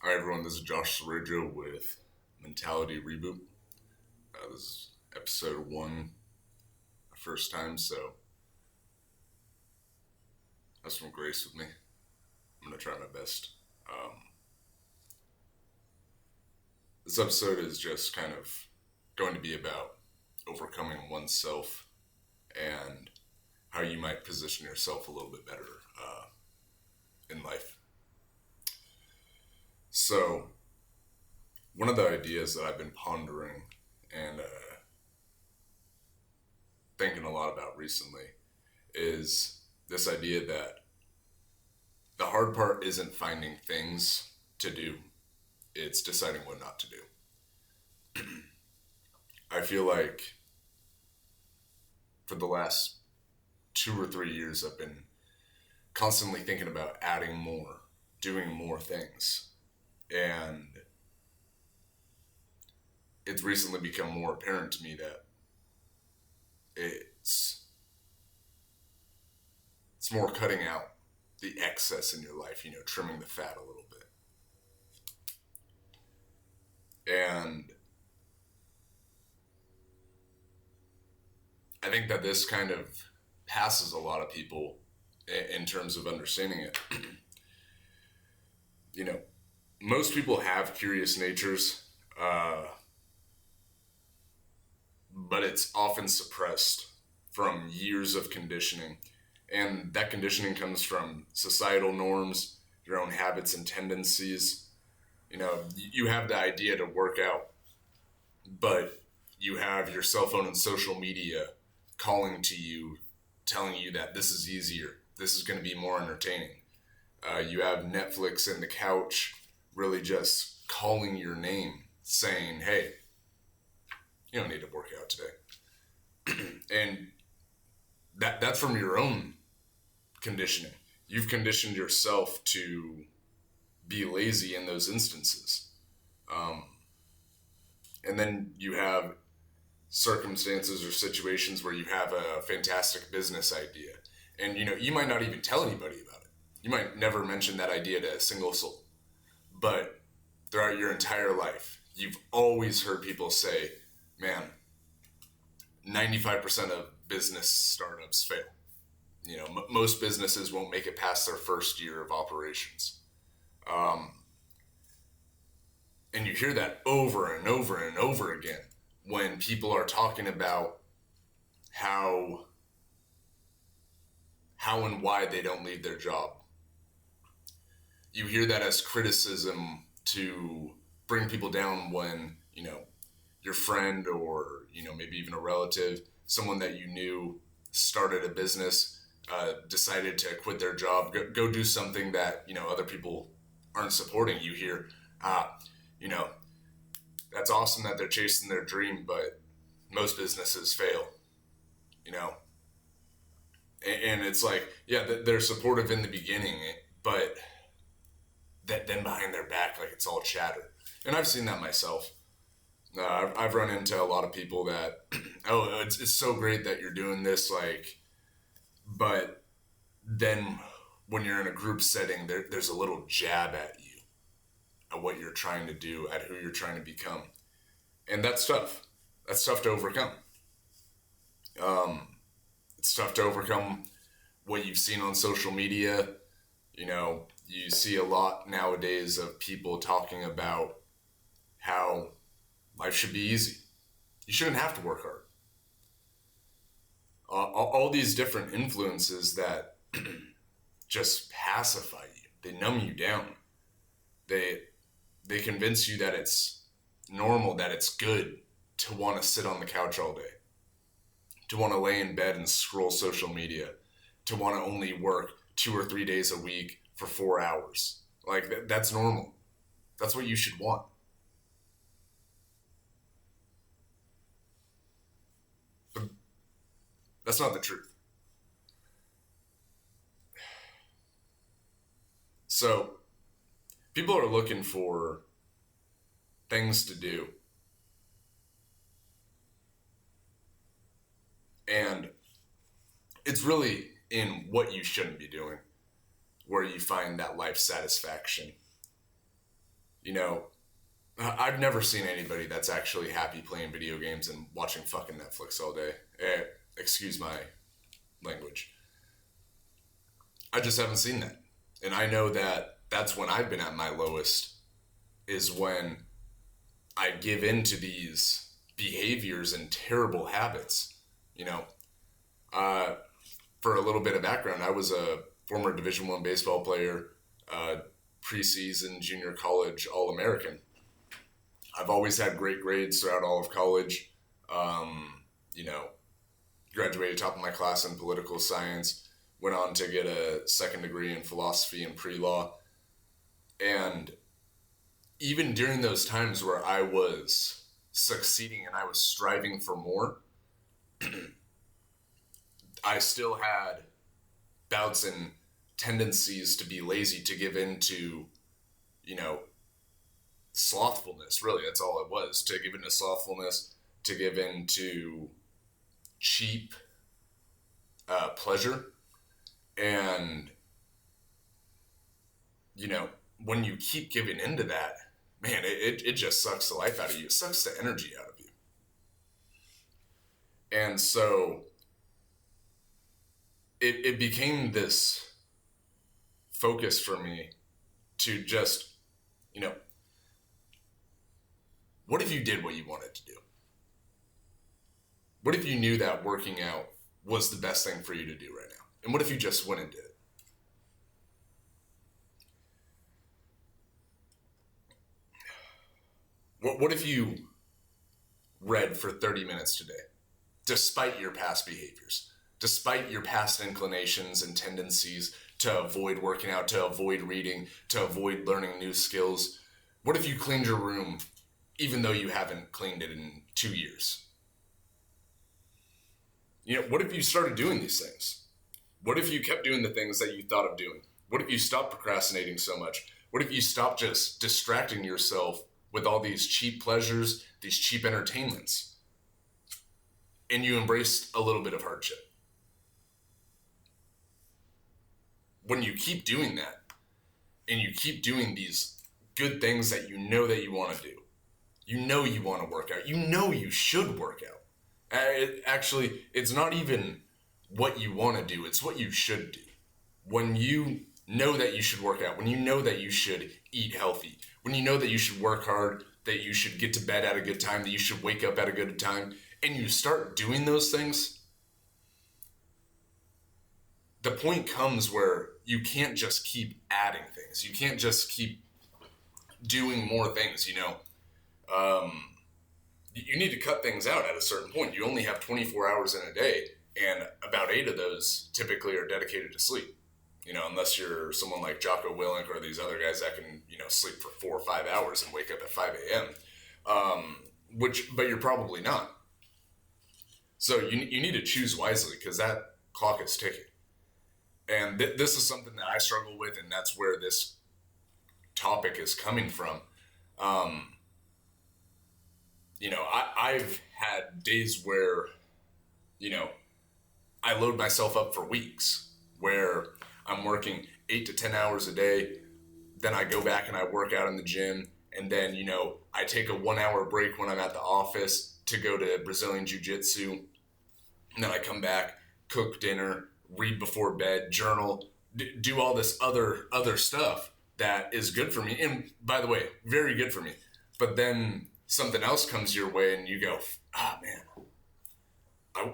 Hi everyone, this is Josh Cerejo with Mentality Reboot. This is episode 1, my first time, so have some grace with me. I'm going to try my best. This episode is just kind of going to be about overcoming oneself and how you might position yourself a little bit better in life. So, one of the ideas that I've been pondering and thinking a lot about recently is this idea that the hard part isn't finding things to do, it's deciding what not to do. I feel like for the last 2 or 3 years I've been constantly thinking about adding more, doing more things. And it's recently become more apparent to me that it's more cutting out the excess in your life, trimming the fat a little bit. And I think that this kind of passes a lot of people in terms of understanding it. Most people have curious natures, but it's often suppressed from years of conditioning. And that conditioning comes from societal norms, your own habits and tendencies. You have the idea to work out, but you have your cell phone and social media calling to you, telling you that this is easier, this is going to be more entertaining. You have Netflix and the couch really just calling your name, saying, hey, you don't need to work out today. And that's from your own conditioning. You've conditioned yourself to be lazy in those instances. And then you have circumstances or situations where you have a fantastic business idea. And, you might not even tell anybody about it. You might never mention that idea to a single soul. But throughout your entire life, you've always heard people say, man, 95% of business startups fail. Most businesses won't make it past their first year of operations. And you hear that over and over and over again when people are talking about how and why they don't leave their job. You hear that as criticism to bring people down when, your friend or, maybe even a relative, someone that you knew started a business, decided to quit their job, go do something that, other people aren't supporting. You hear, that's awesome that they're chasing their dream, but most businesses fail, And it's like, yeah, they're supportive in the beginning, but then behind their back, like, it's all chatter. And I've seen that myself. I've run into a lot of people that, oh, it's so great that you're doing this, but then when you're in a group setting, there's a little jab at you, at what you're trying to do, at who you're trying to become. And that's tough. That's tough to overcome. It's tough to overcome what you've seen on social media. You see a lot nowadays of people talking about how life should be easy. You shouldn't have to work hard. All these different influences that just pacify you. They numb you down. They convince you that it's normal, that it's good to want to sit on the couch all day, to want to lay in bed and scroll social media, to want to only work 2 or 3 days a week for 4 hours. Like, that's normal. That's what you should want. But that's not the truth. So, people are looking for things to do. And it's really in what you shouldn't be doing where you find that life satisfaction. You know, I've never seen anybody that's actually happy playing video games and watching fucking Netflix all day. Excuse my language. I just haven't seen that. And I know that that's when I've been at my lowest, is when I give in to these behaviors and terrible habits. You know, for a little bit of background, I was a former Division I baseball player, preseason junior college All-American. I've always had great grades throughout all of college. You know, graduated top of my class in political science, went on to get a second degree in philosophy and pre-law. And even during those times where I was succeeding and I was striving for more, I still had bouts and tendencies to be lazy, to give in to, you know, slothfulness. Really, that's all it was. To give in to slothfulness, to give in to cheap pleasure. And, you know, when you keep giving into that, man, it just sucks the life out of you. It sucks the energy out of you. And so it became this focus for me to just, you know, what if you did what you wanted to do? What if you knew that working out was the best thing for you to do right now? And what if you just went and did it? What if you read for 30 minutes today, despite your past behaviors, despite your past inclinations and tendencies to avoid working out, to avoid reading, to avoid learning new skills? What if you cleaned your room even though you haven't cleaned it in 2 years? You know, what if you started doing these things? What if you kept doing the things that you thought of doing? What if you stopped procrastinating so much? What if you stopped just distracting yourself with all these cheap pleasures, these cheap entertainments, and you embraced a little bit of hardship? When you keep doing that, and you keep doing these good things that you know that you want to do, you know you want to work out, you know you should work out. It's not even what you want to do, it's what you should do. When you know that you should work out, when you know that you should eat healthy, when you know that you should work hard, that you should get to bed at a good time, that you should wake up at a good time, and you start doing those things, the point comes where you can't just keep adding things. You can't just keep doing more things, you know. You need to cut things out at a certain point. You only have 24 hours in a day, and about 8 of those typically are dedicated to sleep. You know, unless you're someone like Jocko Willink or these other guys that can, you know, sleep for 4 or 5 hours and wake up at 5 a.m. But you're probably not. So you need to choose wisely, because that clock is ticking. And this is something that I struggle with, and that's where this topic is coming from. You know, I've had days where, you know, I load myself up for weeks where I'm working 8 to 10 hours a day. Then I go back and I work out in the gym. And then, you know, I take a 1 hour break when I'm at the office to go to Brazilian Jiu-Jitsu. And then I come back, cook dinner, read before bed, journal, do all this other stuff that is good for me. And by the way, very good for me. But then something else comes your way and you go, man,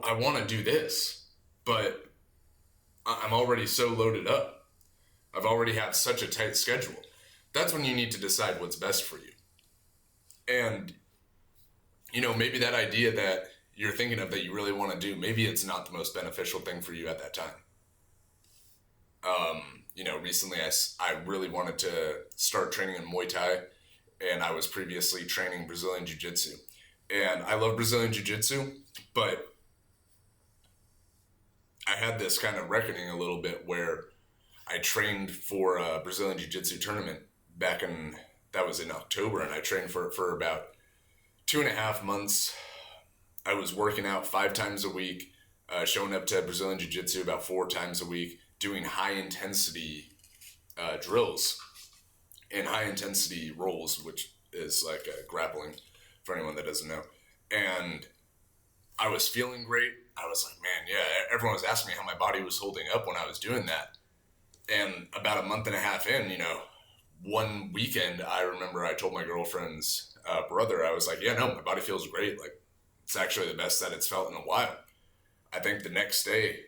I want to do this, but I'm already so loaded up. I've already had such a tight schedule. That's when you need to decide what's best for you. And, you know, maybe that idea that you're thinking of that you really want to do, maybe it's not the most beneficial thing for you at that time. You know, recently I really wanted to start training in Muay Thai, and I was previously training Brazilian Jiu-Jitsu. And I love Brazilian Jiu-Jitsu, but I had this kind of reckoning a little bit where I trained for a Brazilian Jiu-Jitsu tournament that was in October, and I trained for about 2.5 months. I was working out 5 times a week, showing up to Brazilian Jiu-Jitsu about 4 times a week, doing high intensity drills. in high intensity rolls, which is like grappling for anyone that doesn't know. And I was feeling great. I was like, man, yeah, everyone was asking me how my body was holding up when I was doing that. And about a month and a half in, one weekend, I remember I told my girlfriend's brother, I was like, yeah, no, my body feels great. Like, it's actually the best that it's felt in a while. I think the next day,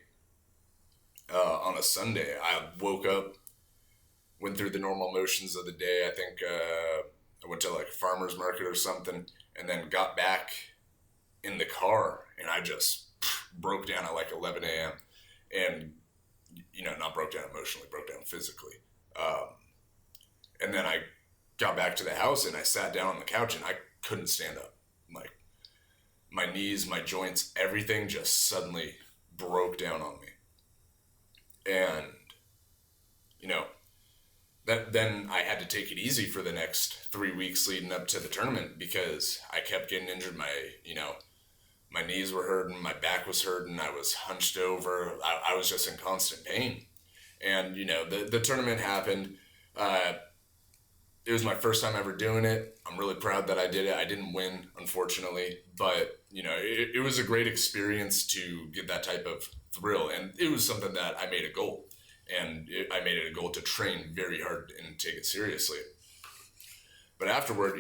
on a Sunday, I woke up, went through the normal motions of the day. I think I went to like a farmer's market or something, and then got back in the car, and I just broke down at like 11 a.m. And, not broke down emotionally, broke down physically. And then I got back to the house and I sat down on the couch and I couldn't stand up. Like, my knees, my joints, everything just suddenly broke down on me. And, then I had to take it easy for the next 3 weeks leading up to the tournament because I kept getting injured. My knees were hurting, my back was hurting, I was hunched over, I was just in constant pain. And, the tournament happened. It was my first time ever doing it. I'm really proud that I did it. I didn't win, unfortunately, but, it was a great experience to get that type of thrill. And it was something that I made a goal. And I made it a goal to train very hard and take it seriously. But afterward,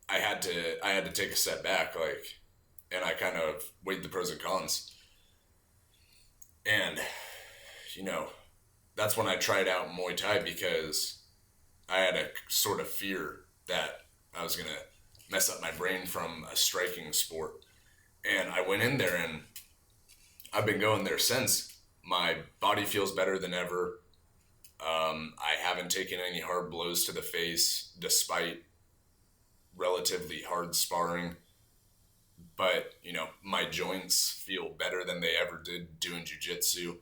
I had to take a step back, and I kind of weighed the pros and cons. And, that's when I tried out Muay Thai because I had a sort of fear that I was going to mess up my brain from a striking sport. And I went in there and I've been going there since. My body feels better than ever. I haven't taken any hard blows to the face despite relatively hard sparring. But, my joints feel better than they ever did doing jiu-jitsu.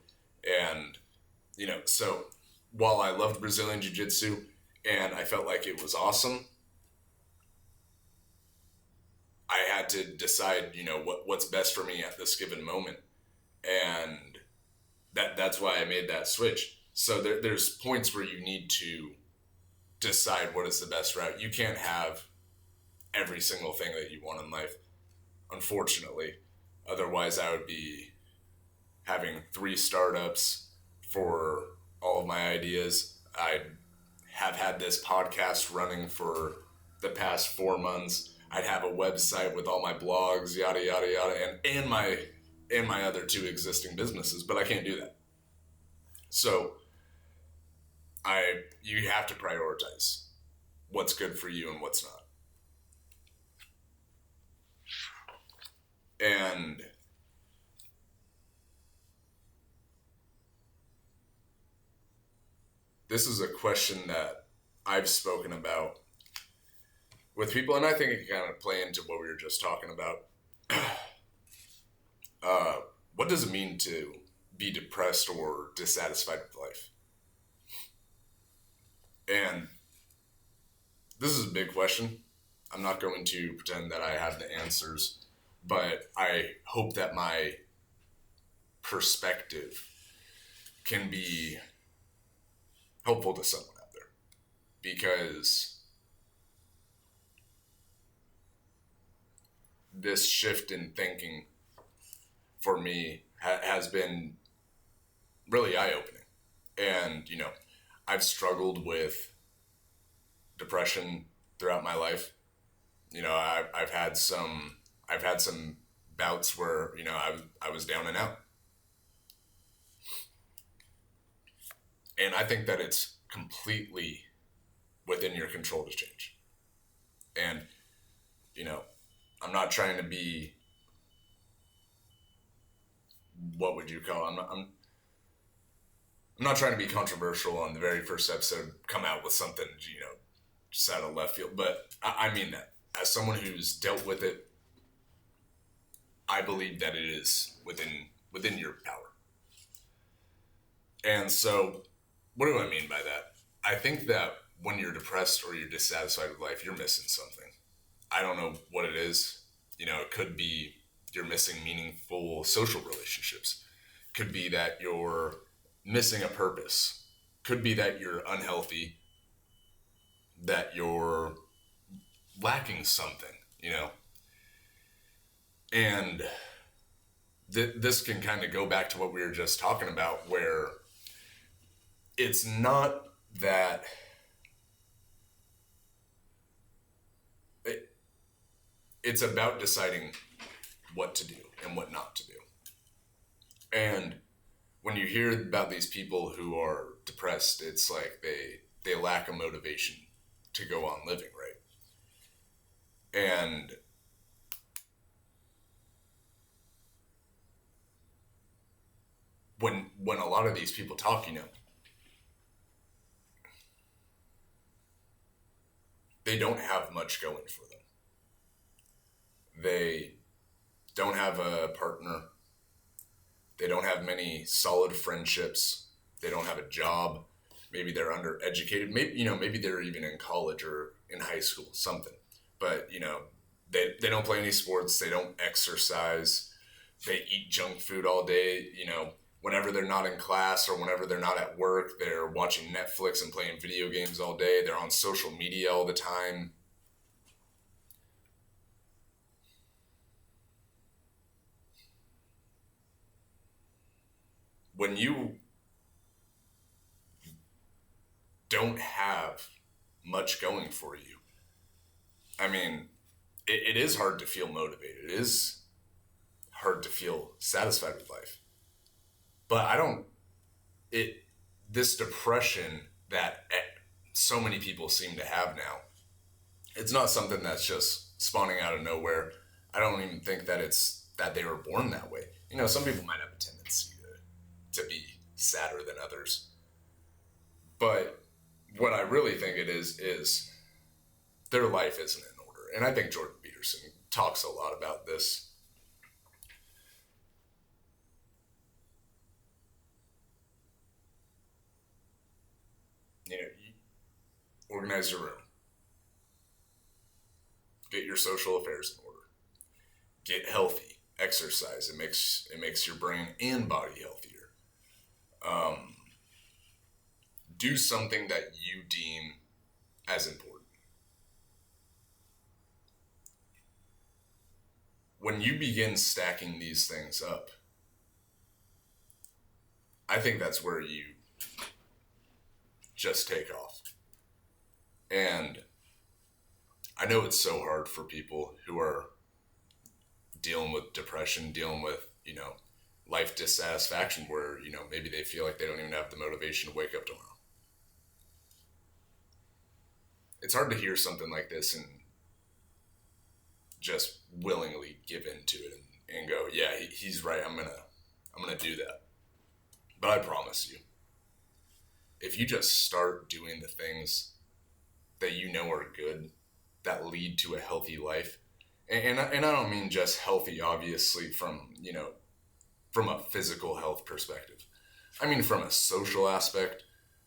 And, so while I loved Brazilian jiu-jitsu and I felt like it was awesome, I had to decide, what's best for me at this given moment. And that's why I made that switch. So there's points where you need to decide what is the best route. You can't have every single thing that you want in life, unfortunately. Otherwise, I would be having 3 startups for all of my ideas. I have had this podcast running for the past 4 months. I'd have a website with all my blogs, yada, yada, yada, and my other 2 existing businesses, but I can't do that. So you have to prioritize what's good for you and what's not. And this is a question that I've spoken about with people, and I think it can kind of play into what we were just talking about. What does it mean to be depressed or dissatisfied with life? And this is a big question. I'm not going to pretend that I have the answers, but I hope that my perspective can be helpful to someone out there, because this shift in thinking for me has been really eye-opening. And, I've struggled with depression throughout my life. I've had some bouts where, I was down and out. And I think that it's completely within your control to change. And, I'm not trying to be, what would you call it? I'm not trying to be controversial on the very first episode, come out with something, just out of left field. But I mean that. As someone who's dealt with it, I believe that it is within your power. And so, what do I mean by that? I think that when you're depressed or you're dissatisfied with life, you're missing something. I don't know what it is. It could be you're missing meaningful social relationships. Could be that you're missing a purpose. Could be that you're unhealthy, that you're lacking something, And this can kind of go back to what we were just talking about, where it's not that it's about deciding what to do and what not to do. And when you hear about these people who are depressed, it's like they lack a motivation to go on living, right? And when a lot of these people talk, they don't have much going for them. They don't have a partner. They don't have many solid friendships. They don't have a job. Maybe they're undereducated. Maybe they're even in college or in high school, something. But, they don't play any sports. They don't exercise. They eat junk food all day. Whenever they're not in class or whenever they're not at work, they're watching Netflix and playing video games all day. They're on social media all the time. When you don't have much going for you, I mean, it is hard to feel motivated. It is hard to feel satisfied with life. But this depression that so many people seem to have now, it's not something that's just spawning out of nowhere. I don't even think that it's that they were born that way. Some people might have a tendency to be sadder than others. But what I really think it is their life isn't in order. And I think Jordan Peterson talks a lot about this. You organize your room. Get your social affairs in order. Get healthy. Exercise. It makes your brain and body healthier. Do something that you deem as important. When you begin stacking these things up, I think that's where you just take off. And I know it's so hard for people who are dealing with depression, dealing with, life dissatisfaction, where, maybe they feel like they don't even have the motivation to wake up tomorrow. It's hard to hear something like this and just willingly give into it and go, yeah, he's right. I'm gonna do that. But I promise you, if you just start doing the things that you know are good, that lead to a healthy life, and I don't mean just healthy, obviously, from a physical health perspective. I mean from a social aspect,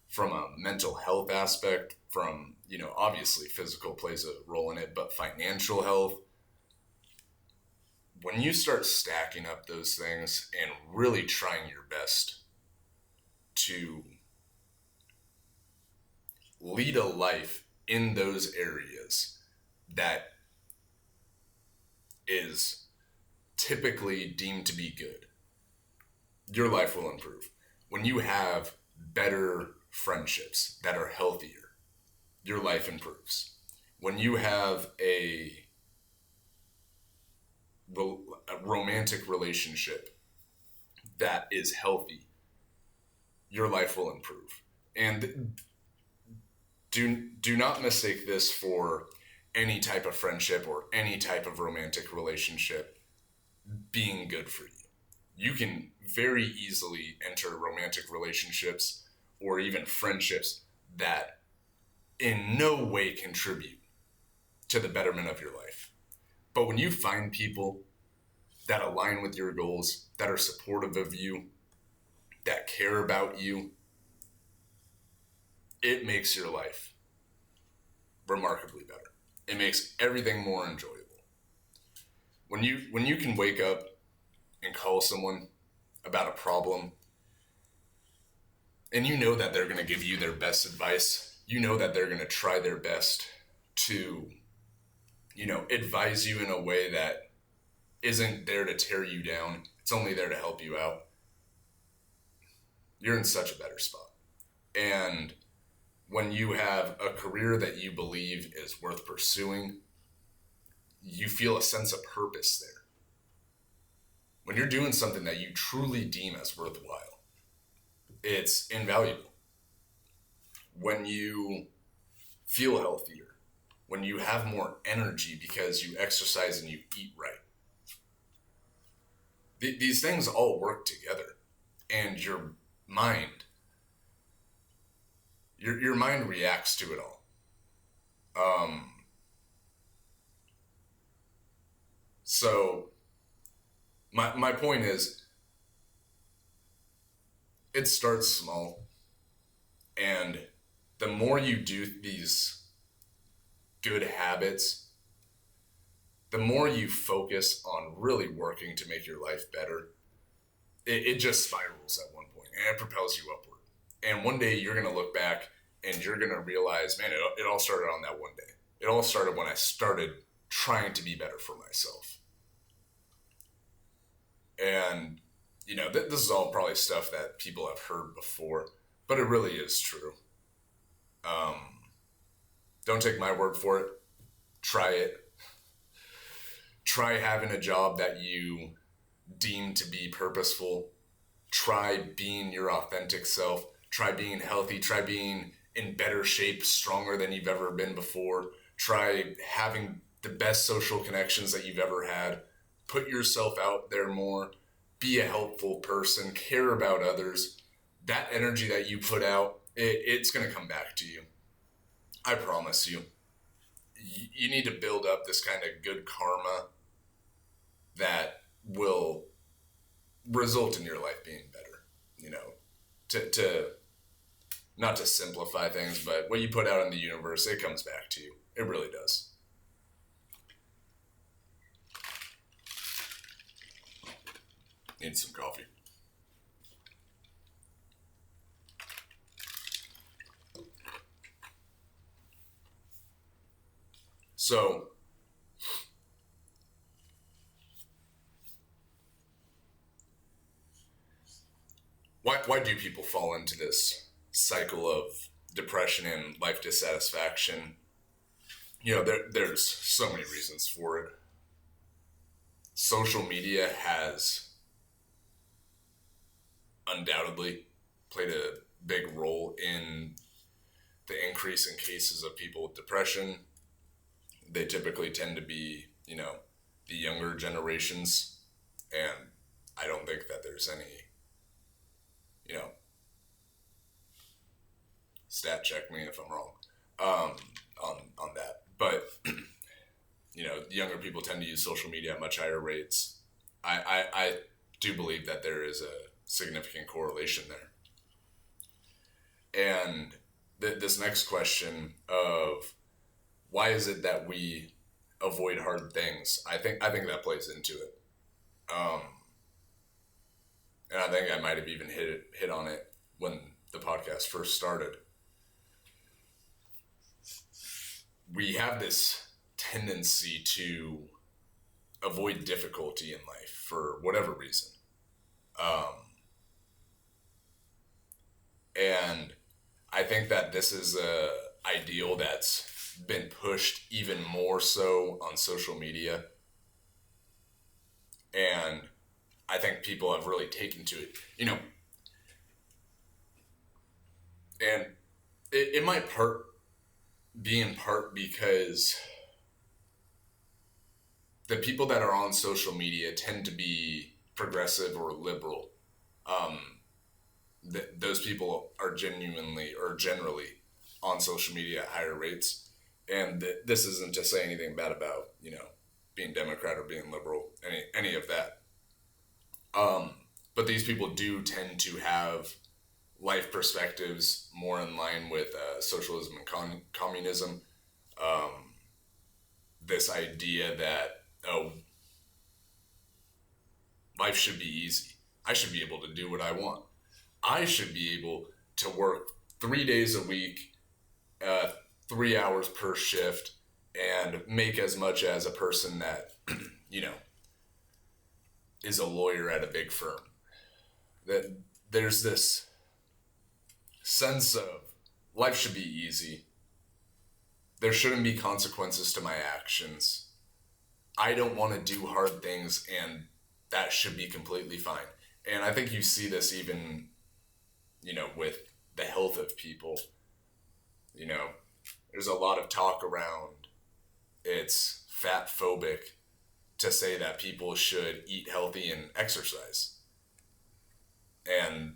from a mental health aspect, from, obviously physical plays a role in it, but financial health. When you start stacking up those things and really trying your best to lead a life in those areas that is typically deemed to be good, your life will improve. When you have better friendships that are healthier, your life improves. When you have a romantic relationship that is healthy, your life will improve. And do not mistake this for any type of friendship or any type of romantic relationship being good for you. You can very easily enter romantic relationships or even friendships that in no way contribute to the betterment of your life. But when you find people that align with your goals, that are supportive of you, that care about you, it makes your life remarkably better. It makes everything more enjoyable. When you can wake up and call someone about a problem And you know that they're going to give you their best advice. You know that they're going to try their best to, advise you in a way that isn't there to tear you down. It's only there to help you out. You're in such a better spot. And when you have a career that you believe is worth pursuing, you feel a sense of purpose there. When you're doing something that you truly deem as worthwhile, it's invaluable. When you feel healthier, when you have more energy because you exercise and you eat right, these things all work together. And your mind, your mind reacts to it all. So my point is, it starts small, and the more you do these good habits, the more you focus on really working to make your life better, it just spirals at one point and it propels you upward. And one day you're going to look back and you're going to realize, man, it all started on that one day. It all started when I started trying to be better for myself. And, this is all probably stuff that people have heard before, but it really is true. Don't take my word for it. Try it. Try having a job that you deem to be purposeful. Try being your authentic self. Try being healthy. Try being in better shape, stronger than you've ever been before. Try having the best social connections that you've ever had. Put yourself out there more. Be a helpful person. Care about others. That energy that you put out, it's going to come back to you. I promise you. You need to build up this kind of good karma that will result in your life being better. To not to simplify things, but what you put out in the universe, it comes back to you. It really does. Need some coffee. So, why do people fall into this cycle of depression and life dissatisfaction? There's so many reasons for it. Social media has undoubtedly played a big role in the increase in cases of people with depression. They typically tend to be, the younger generations. And I don't think that there's any, stat check me if I'm wrong on that. But, younger people tend to use social media at much higher rates. I do believe that there is a significant correlation there. And this next question of why is it that we avoid hard things? I think that plays into it. And I think I might have even hit on it when the podcast first started. We have this tendency to avoid difficulty in life for whatever reason. And I think that this is a ideal that's been pushed even more so on social media. And I think people have really taken to it, and it might be in part because the people that are on social media tend to be progressive or liberal. Those people are genuinely or generally on social media at higher rates. And this isn't to say anything bad about, being Democrat or being liberal, any of that. But these people do tend to have life perspectives more in line with socialism and communism. This idea that, life should be easy. I should be able to do what I want. I should be able to work 3 days a week, 3 hours per shift, and make as much as a person that, is a lawyer at a big firm. That there's this sense of life should be easy. There shouldn't be consequences to my actions. I don't want to do hard things, and that should be completely fine. And I think you see this even, with the health of people. There's a lot of talk around it's fat phobic to say that people should eat healthy and exercise. And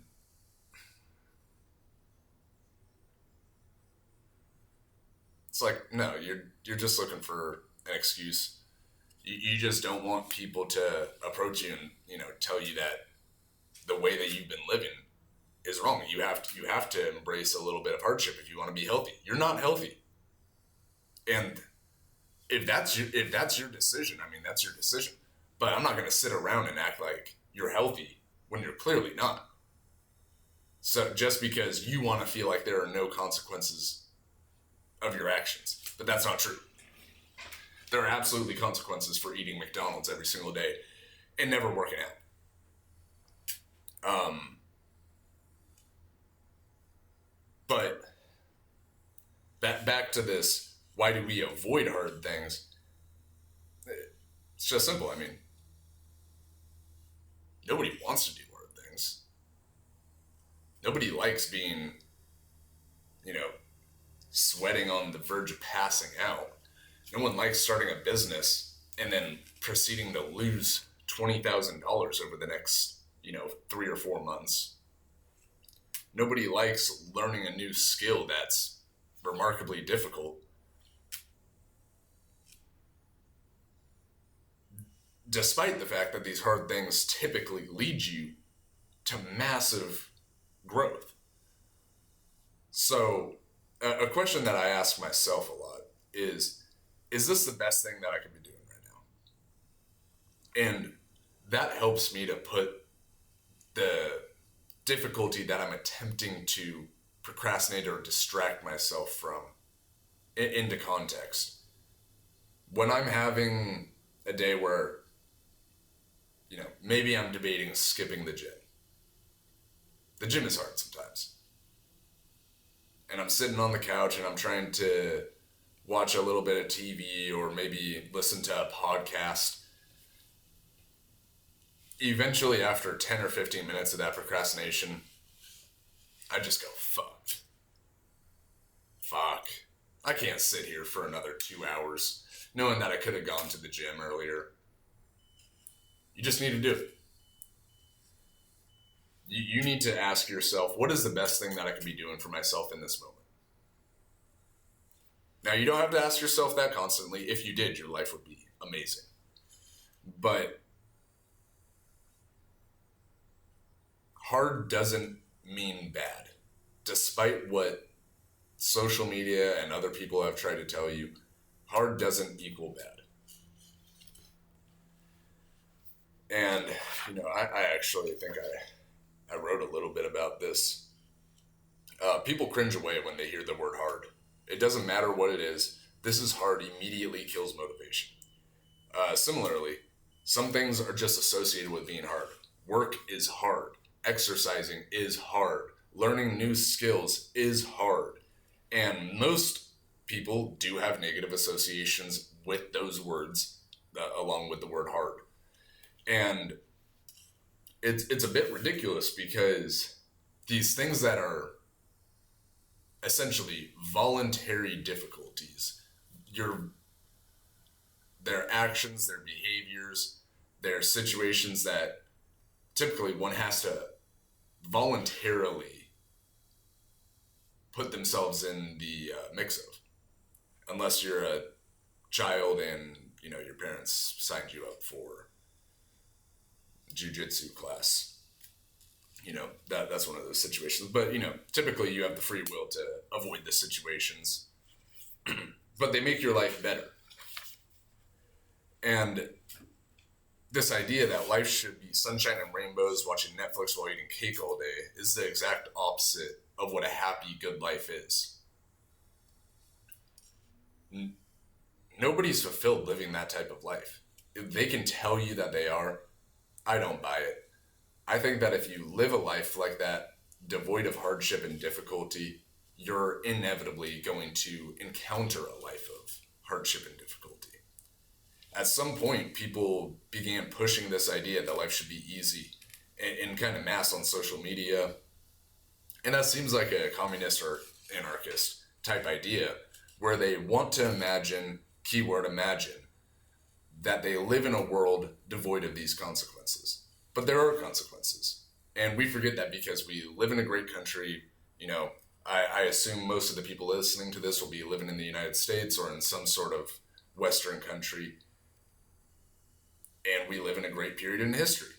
it's like, no, you're just looking for an excuse. You just don't want people to approach you and, tell you that the way that you've been living is wrong. You have to embrace a little bit of hardship if you want to be healthy. You're not healthy. And if that's your decision, that's your decision. But I'm not going to sit around and act like you're healthy when you're clearly not. So just because you want to feel like there are no consequences of your actions. But that's not true. There are absolutely consequences for eating McDonald's every single day and never working out. But back to this, why do we avoid hard things? It's just simple. Nobody wants to do hard things. Nobody likes being, sweating on the verge of passing out. No one likes starting a business and then proceeding to lose $20,000 over the next, 3 or 4 months. Nobody likes learning a new skill that's remarkably difficult. Despite the fact that these hard things typically lead you to massive growth. So, a question that I ask myself a lot is this the best thing that I could be doing right now? And that helps me to put the difficulty that I'm attempting to procrastinate or distract myself from into context. When I'm having a day where, maybe I'm debating skipping the gym. The gym is hard sometimes. And I'm sitting on the couch and I'm trying to watch a little bit of TV or maybe listen to a podcast. Eventually, after 10 or 15 minutes of that procrastination, I just go, fuck. I can't sit here for another 2 hours knowing that I could have gone to the gym earlier. You just need to do it. You need to ask yourself, what is the best thing that I can be doing for myself in this moment? Now, you don't have to ask yourself that constantly. If you did, your life would be amazing. But hard doesn't mean bad. Despite what social media and other people have tried to tell you, hard doesn't equal bad. And, I actually think I wrote a little bit about this. People cringe away when they hear the word hard. It doesn't matter what it is. This is hard immediately kills motivation. Similarly, some things are just associated with being hard. Work is hard. Exercising is hard. Learning new skills is hard. And most people do have negative associations with those words, along with the word hard. And it's a bit ridiculous because these things that are essentially voluntary difficulties, their actions, their behaviors, their situations that typically one has to voluntarily put themselves in the mix of, unless you're a child and your parents signed you up for jiu-jitsu class. That's one of those situations. But typically you have the free will to avoid the situations, but they make your life better. And this idea that life should be sunshine and rainbows, watching Netflix while eating cake all day, is the exact opposite of what a happy, good life is. Nobody's fulfilled living that type of life. If they can tell you that they are, I don't buy it. I think that if you live a life like that, devoid of hardship and difficulty, you're inevitably going to encounter a life of hardship and difficulty. At some point, people began pushing this idea that life should be easy in kind of mass on social media. And that seems like a communist or anarchist type idea where they want to imagine, keyword imagine, that they live in a world devoid of these consequences. But there are consequences. And we forget that because we live in a great country. You know, I assume most of the people listening to this will be living in the United States or in some sort of Western country. And we live in a great period in history.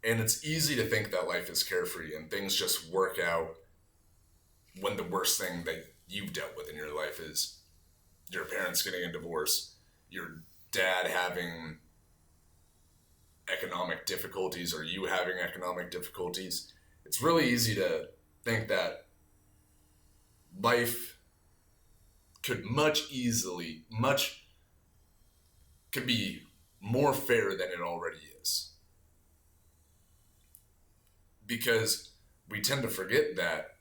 And it's easy to think that life is carefree and things just work out when the worst thing that you've dealt with in your life is your parents getting a divorce, your dad having economic difficulties, or you having economic difficulties. It's really easy to think that life could could be more fair than it already is. Because we tend to forget that,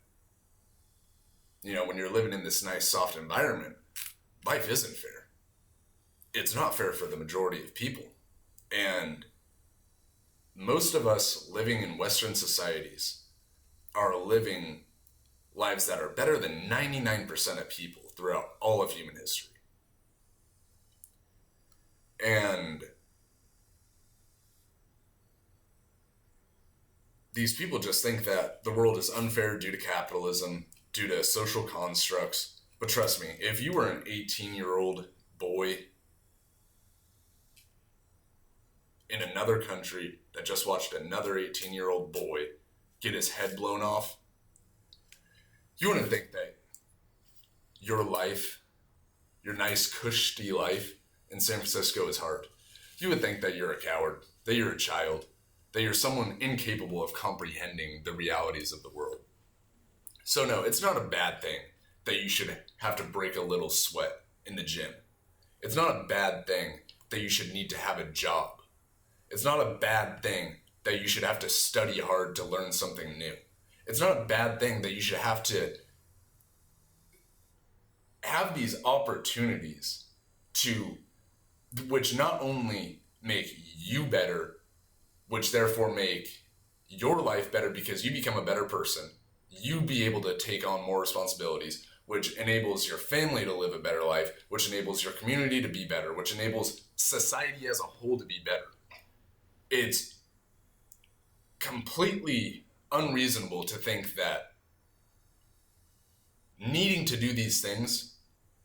you know, when you're living in this nice, soft environment, life isn't fair. It's not fair for the majority of people. And most of us living in Western societies are living lives that are better than 99% of people throughout all of human history. And these people just think that the world is unfair due to capitalism, due to social constructs. But trust me, if you were an 18-year-old boy in another country that just watched another 18-year-old boy get his head blown off, you wouldn't think that your life, your nice cushy life in San Francisco is hard. You would think that you're a coward, that you're a child, that you're someone incapable of comprehending the realities of the world. So no, it's not a bad thing that you should have to break a little sweat in the gym. It's not a bad thing that you should need to have a job. It's not a bad thing that you should have to study hard to learn something new. It's not a bad thing that you should have to have these opportunities which not only make you better, which therefore make your life better because you become a better person, you be able to take on more responsibilities, which enables your family to live a better life, which enables your community to be better, which enables society as a whole to be better. It's completely unreasonable to think that needing to do these things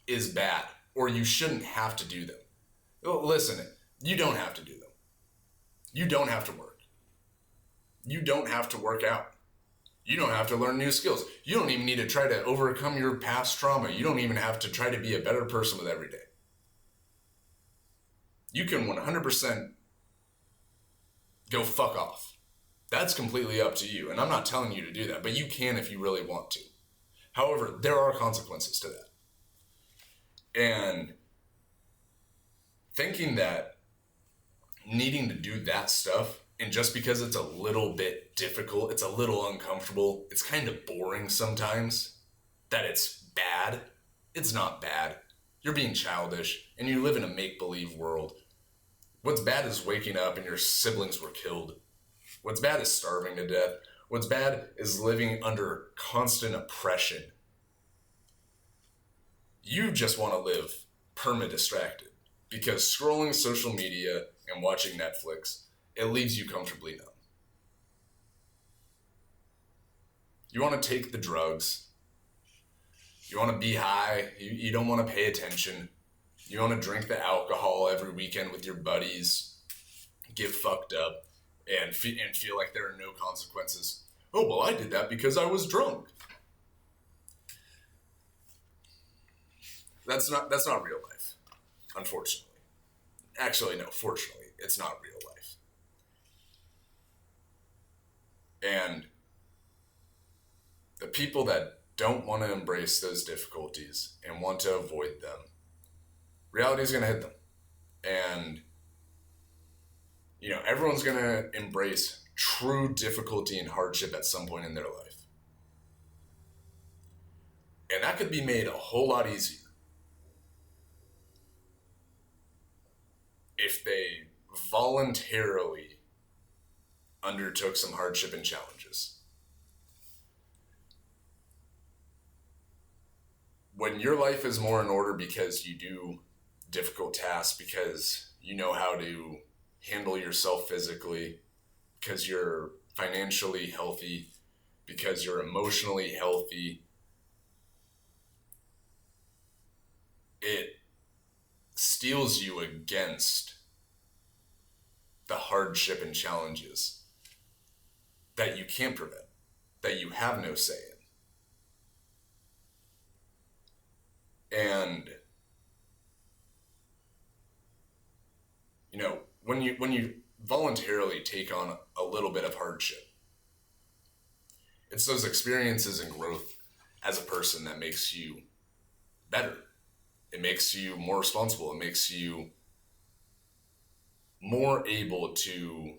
is bad, or you shouldn't have to do them. Listen, you don't have to do them. You don't have to work. You don't have to work out. You don't have to learn new skills. You don't even need to try to overcome your past trauma. You don't even have to try to be a better person with every day. You can 100% go fuck off. That's completely up to you. And I'm not telling you to do that, but you can if you really want to. However, there are consequences to that. And thinking that needing to do that stuff, and just because it's a little bit difficult, it's a little uncomfortable, it's kind of boring sometimes, that it's bad. It's not bad. You're being childish, and you live in a make-believe world. What's bad is waking up and your siblings were killed. What's bad is starving to death. What's bad is living under constant oppression. You just want to live perma-distracted, because scrolling social media and watching Netflix, it leaves you comfortably numb. You want to take the drugs. You want to be high. You don't want to pay attention. You want to drink the alcohol every weekend with your buddies, get fucked up, and feel like there are no consequences. Oh, well, I did that because I was drunk. That's not real life, unfortunately. Actually, no, fortunately. It's not real life. And the people that don't want to embrace those difficulties and want to avoid them, reality is going to hit them. And, everyone's going to embrace true difficulty and hardship at some point in their life. And that could be made a whole lot easier if they voluntarily undertook some hardship and challenges. When your life is more in order because you do difficult tasks, because you know how to handle yourself physically, because you're financially healthy, because you're emotionally healthy, it steels you against the hardship and challenges that you can't prevent, that you have no say in. And when you voluntarily take on a little bit of hardship, it's those experiences and growth as a person that makes you better. It makes you more responsible. It makes you more able to,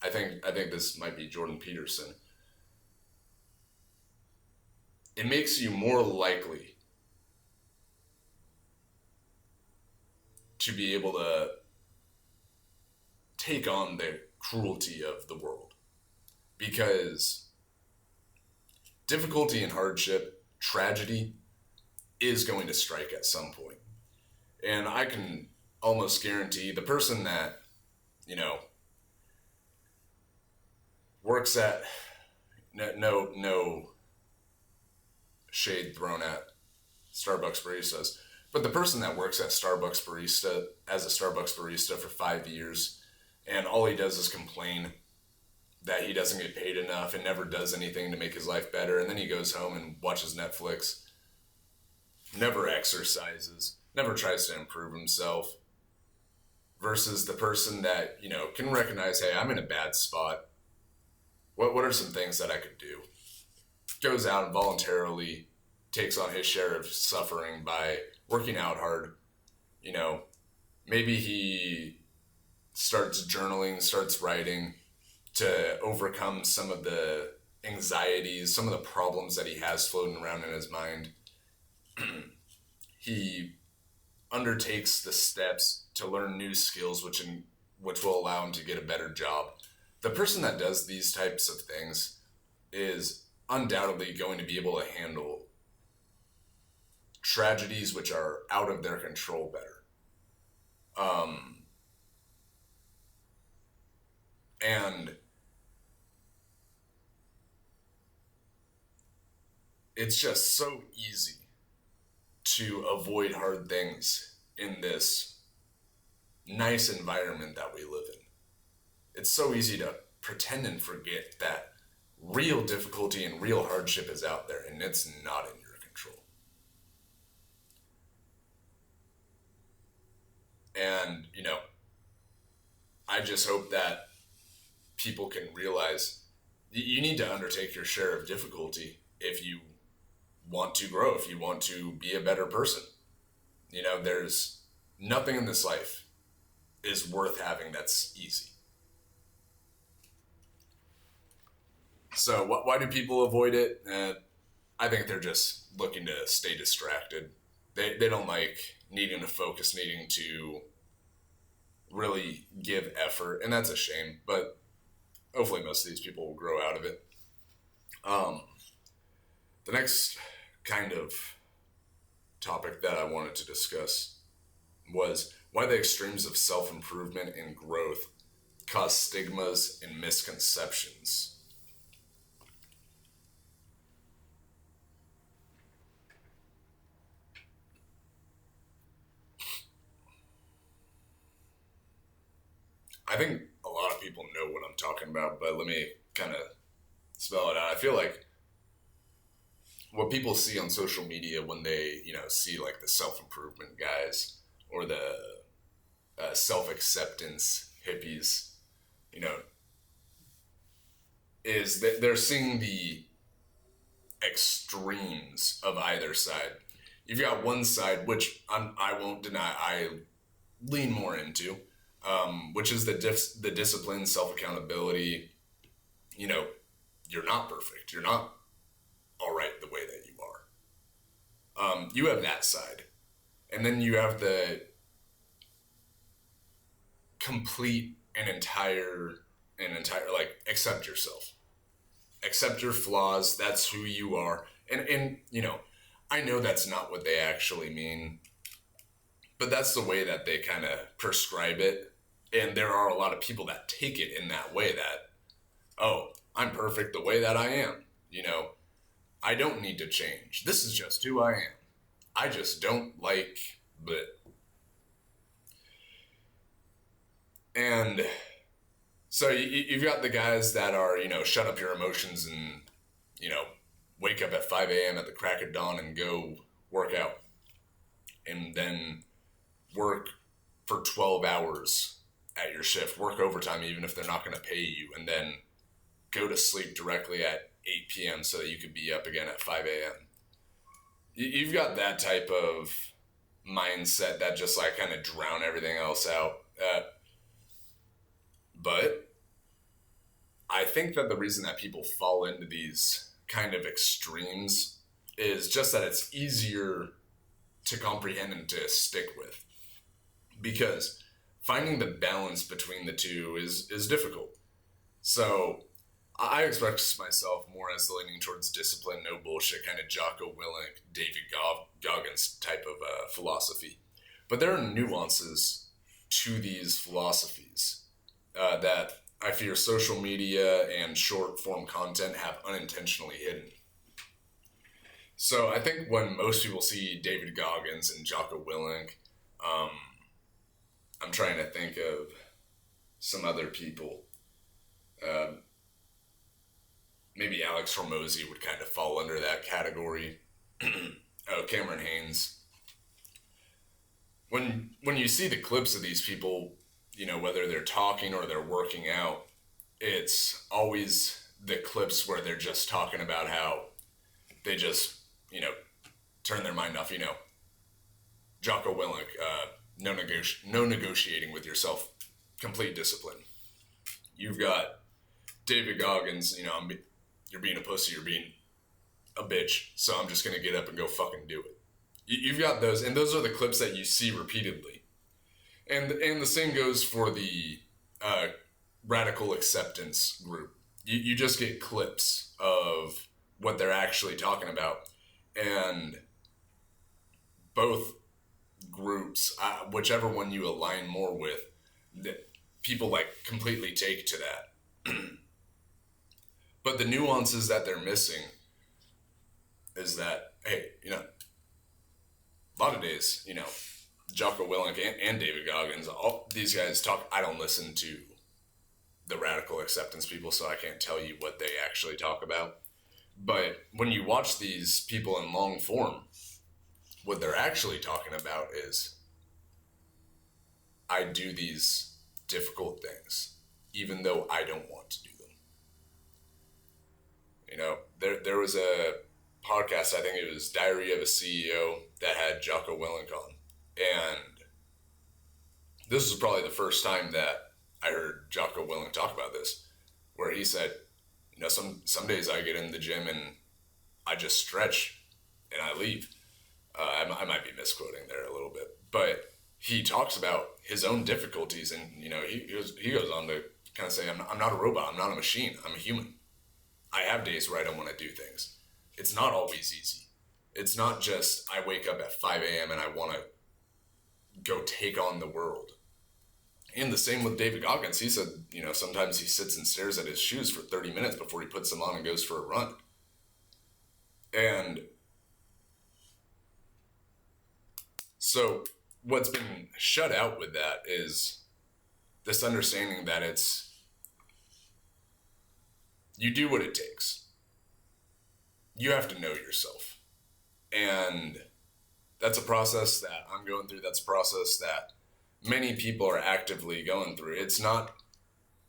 I think this might be Jordan Peterson. It makes you more likely to be able to take on the cruelty of the world. Because difficulty and hardship, tragedy, is going to strike at some point. And I can almost guarantee the person that, works at, no shade thrown at Starbucks baristas, but the person that works at Starbucks barista, as a Starbucks barista for 5 years, and all he does is complain that he doesn't get paid enough and never does anything to make his life better, and then he goes home and watches Netflix, never exercises, never tries to improve himself, versus the person that, can recognize, hey, I'm in a bad spot. What are some things that I could do? Goes out and voluntarily takes on his share of suffering by working out hard. Maybe he starts journaling, starts writing to overcome some of the anxieties, some of the problems that he has floating around in his mind. He undertakes the steps to learn new skills, which will allow him to get a better job. The person that does these types of things is undoubtedly going to be able to handle tragedies which are out of their control better. And it's just so easy to avoid hard things in this nice environment that we live in. It's so easy to pretend and forget that real difficulty and real hardship is out there, and it's not in your control. And, I just hope that people can realize you need to undertake your share of difficulty if you want to grow, if you want to be a better person. There's nothing in this life is worth having that's easy. So why do people avoid it? I think they're just looking to stay distracted. They don't like needing to focus, needing to really give effort, and that's a shame, but hopefully most of these people will grow out of it. The next kind of topic that I wanted to discuss was why the extremes of self-improvement and growth cause stigmas and misconceptions. I think a lot of people know what I'm talking about, but let me kind of spell it out. I feel like what people see on social media when they, see like the self-improvement guys or the self-acceptance hippies, you know, is that they're seeing the extremes of either side. You've got one side, which I won't deny, I lean more into, which is the discipline, self-accountability. You know, you're not perfect. You're not all right the way that you are. You have that side. And then you have the complete and entire, like, accept yourself. Accept your flaws. That's who you are. And you know, I know that's not what they actually mean, but that's the way that they kind of prescribe it. And there are a lot of people that take it in that way that, oh, I'm perfect the way that I am. You know, I don't need to change. This is just who I am. I just don't like the. And so you've got the guys that are, you know, shut up your emotions and, you know, wake up at 5 a.m. at the crack of dawn and go work out. And then work for 12 hours at your shift. Work overtime even if they're not going to pay you. And then go to sleep directly at 8 p.m. so that you could be up again at 5 a.m. You've got that type of mindset that just like kind of drown everything else out. But I think that the reason that people fall into these kind of extremes is just that it's easier to comprehend and to stick with. Because finding the balance between the two is difficult. So I express myself more as leaning towards discipline, no bullshit, kind of Jocko Willink, David Goggins type of philosophy. But there are nuances to these philosophies that I fear social media and short form content have unintentionally hidden. So I think when most people see David Goggins and Jocko Willink, I'm trying to think of some other people. Maybe Alex Hormozy would kind of fall under that category. Oh, Cameron Haynes. When you see the clips of these people, you know, whether they're talking or they're working out, it's always the clips where they're just talking about how they just, you know, turn their mind off, you know. Jocko Willink, no negotiating with yourself, complete discipline. You've got David Goggins, you know, you're being a pussy, you're being a bitch, so I'm just going to get up and go fucking do it. You've got those, and those are the clips that you see repeatedly. And the same goes for the radical acceptance group. You just get clips of what they're actually talking about. And both groups, whichever one you align more with, that people like completely take to that. But the nuances that they're missing is that, hey, you know, a lot of days, you know, Jocko Willink and David Goggins, all these guys talk. I don't listen to the radical acceptance people, so I can't tell you what they actually talk about. But when you watch these people in long form, what they're actually talking about is, I do these difficult things, even though I don't want to do them. You know, there was a podcast, I think it was Diary of a CEO, that had Jocko Willink on. And this was probably the first time that I heard Jocko Willink talk about this, where he said, you know, some days I get in the gym and I just stretch and I leave. I might be misquoting there a little bit, but he talks about his own difficulties, and you know, he goes on to kind of say, I'm not a robot, I'm not a machine, I'm a human. I have days where I don't want to do things. It's not always easy. It's not just I wake up at 5 a.m. and I want to go take on the world. And the same with David Goggins. He said, you know, sometimes he sits and stares at his shoes for 30 minutes before he puts them on and goes for a run. And so what's been shut out with that is this understanding that you do what it takes. You have to know yourself. And that's a process that I'm going through. That's a process that many people are actively going through. It's not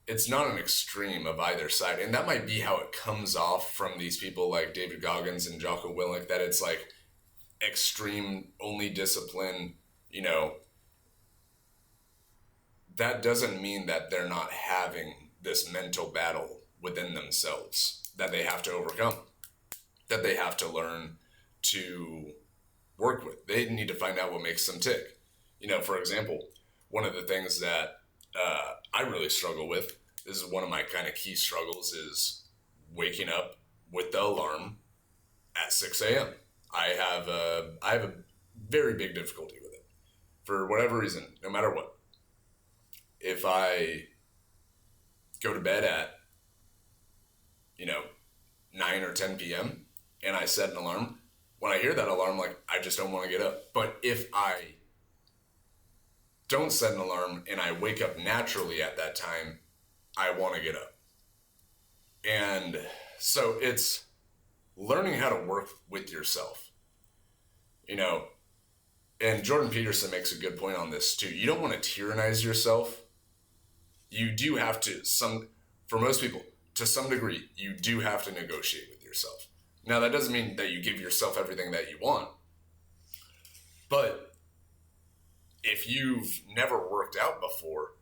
an extreme of either side. And that might be how it comes off from these people like David Goggins and Jocko Willink, that it's like extreme, only discipline, you know. That doesn't mean that they're not having this mental battle within themselves that they have to overcome, that they have to learn to work with. They need to find out what makes them tick. You know, for example, one of the things that I really struggle with, this is one of my kind of key struggles, is waking up with the alarm at 6 a.m. I have a very big difficulty with it for whatever reason, no matter what. If I go to bed at, 9 or 10 p.m. and I set an alarm, when I hear that alarm, like, I just don't want to get up. But if I don't set an alarm and I wake up naturally at that time, I want to get up. And so it's learning how to work with yourself, and Jordan Peterson makes a good point on this too. You don't want to tyrannize yourself. You do have to, for most people, to some degree, you do have to negotiate with yourself. Now, that doesn't mean that you give yourself everything that you want. But if you've never worked out before,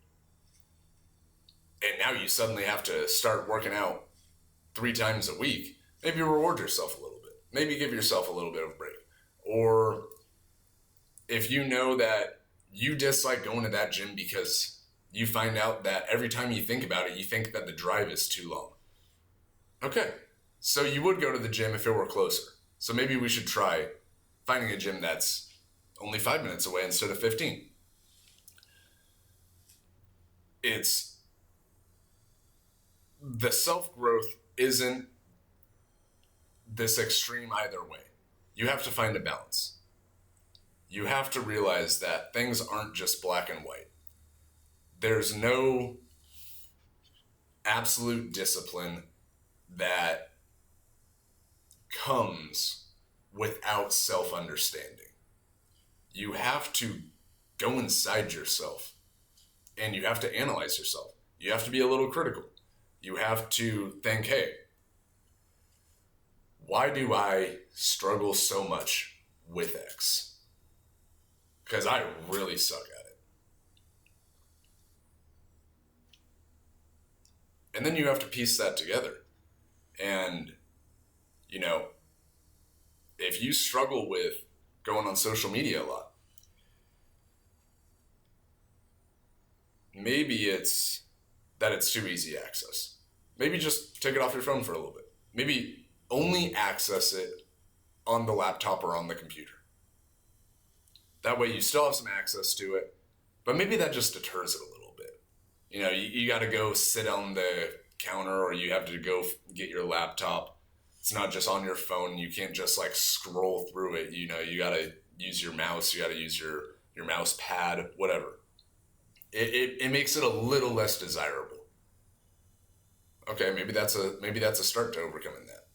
and now you suddenly have to start working out 3 times a week, maybe reward yourself a little bit. Maybe give yourself a little bit of a break. Or if you know that you dislike going to that gym because you find out that every time you think about it, you think that the drive is too long. Okay, so you would go to the gym if it were closer. So maybe we should try finding a gym that's only 5 minutes away instead of 15. The self-growth isn't this extreme either way. You have to find a balance. You have to realize that things aren't just black and white. There's no absolute discipline that comes without self-understanding. You have to go inside yourself and you have to analyze yourself. You have to be a little critical. You have to think, hey, why do I struggle so much with X? Because I really suck at it. And then you have to piece that together. And, if you struggle with going on social media a lot, maybe it's that it's too easy access. Maybe just take it off your phone for a little bit. Maybe only access it on the laptop or on the computer. That way you still have some access to it, but maybe that just deters it a little bit. You got to go sit on the counter, or you have to go get your laptop. It's not just on your phone. You can't just scroll through it. You got to use your mouse. You got to use your mouse pad, whatever. It makes it a little less desirable. Okay, maybe that's a start to overcoming that.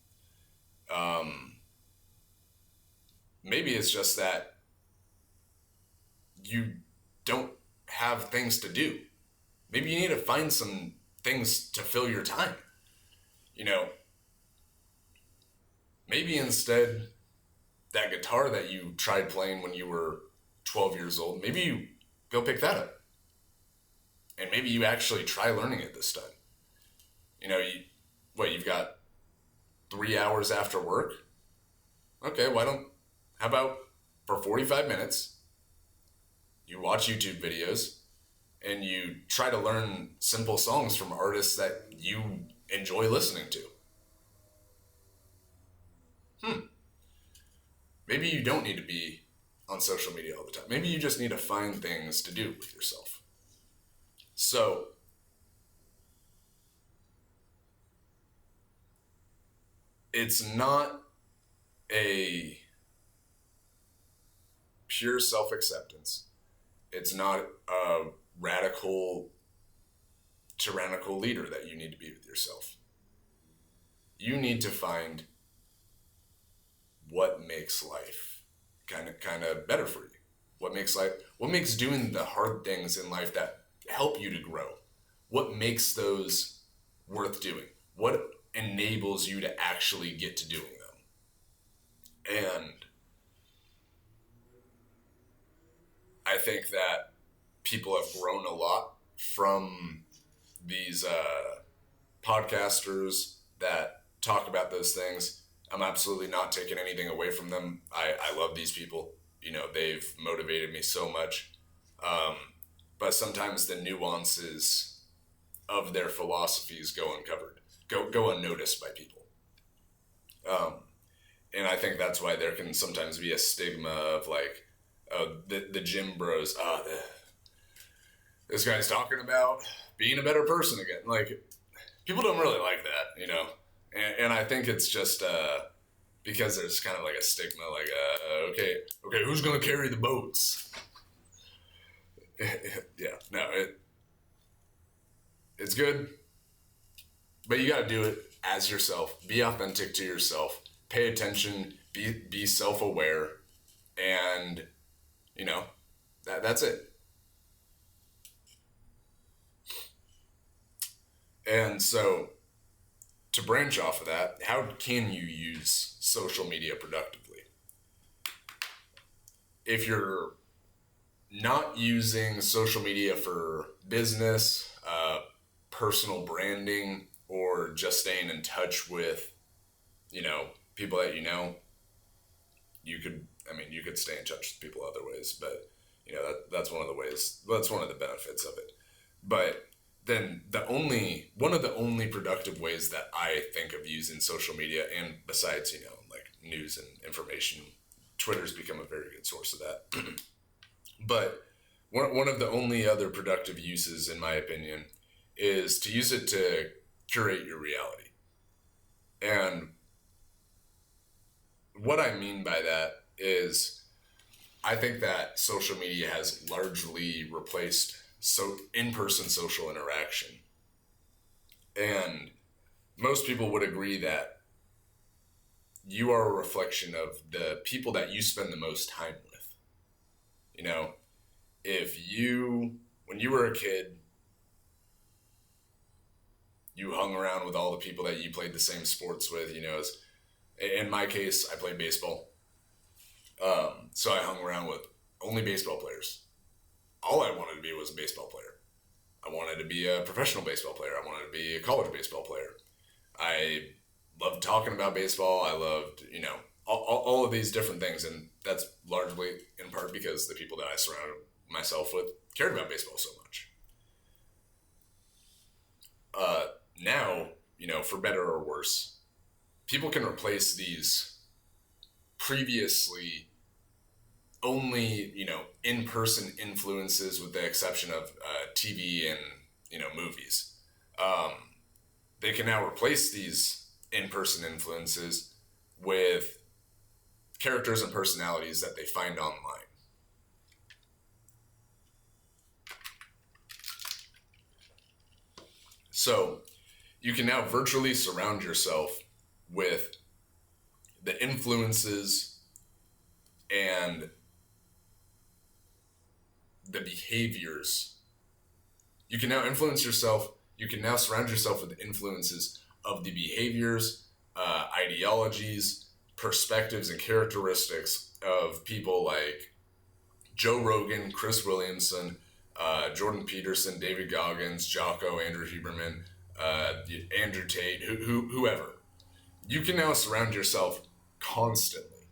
Maybe it's just that you don't have things to do. Maybe you need to find some things to fill your time. Maybe instead that guitar that you tried playing when you were 12 years old, maybe you go pick that up. And maybe you actually try learning it this time. You've got 3 hours after work? Okay, how about for 45 minutes, you watch YouTube videos and you try to learn simple songs from artists that you enjoy listening to. Maybe you don't need to be on social media all the time. Maybe you just need to find things to do with yourself. So, it's not a pure self-acceptance. It's not a radical, tyrannical leader that you need to be with yourself. You need to find what makes life kind of better for you. What makes doing the hard things in life that help you to grow? What makes those worth doing? What enables you to actually get to doing them? And I think that people have grown a lot from these podcasters that talk about those things. I'm absolutely not taking anything away from them. I love these people. They've motivated me so much. But sometimes the nuances of their philosophies go uncovered, go unnoticed by people. And I think that's why there can sometimes be a stigma of like, the gym bros, this guy's talking about being a better person again. Like, people don't really like that, And I think it's just because there's kind of like a stigma, like, okay, who's going to carry the boats? Yeah, no, it's good, but you got to do it as yourself. Be authentic to yourself. Pay attention. Be self-aware, and that's it. And so, to branch off of that, how can you use social media productively? If you're not using social media for business, personal branding, or just staying in touch with, people that you could stay in touch with people other ways, but that's one of the ways. That's one of the benefits of it. But then one of the only productive ways that I think of using social media, and besides like news and information, Twitter's become a very good source of that. But one of the only other productive uses, in my opinion, is to use it to curate your reality. And what I mean by that is, I think that social media has largely replaced in-person social interaction. And most people would agree that you are a reflection of the people that you spend the most time with. When you were a kid, you hung around with all the people that you played the same sports with, in my case, I played baseball. So I hung around with only baseball players. All I wanted to be was a baseball player. I wanted to be a professional baseball player. I wanted to be a college baseball player. I loved talking about baseball. I loved, all of these different things. And that's largely in part because the people that I surrounded myself with cared about baseball so much. Now, for better or worse, people can replace these previously only, in-person influences, with the exception of TV and, movies. They can now replace these in-person influences with characters and personalities that they find online. So you can now virtually surround yourself with the influences and the behaviors. You can now influence yourself. You can now surround yourself with the influences of the behaviors, ideologies, perspectives, and characteristics of people like Joe Rogan, Chris Williamson, Jordan Peterson, David Goggins, Jocko, Andrew Huberman, Andrew Tate, whoever. You can now surround yourself constantly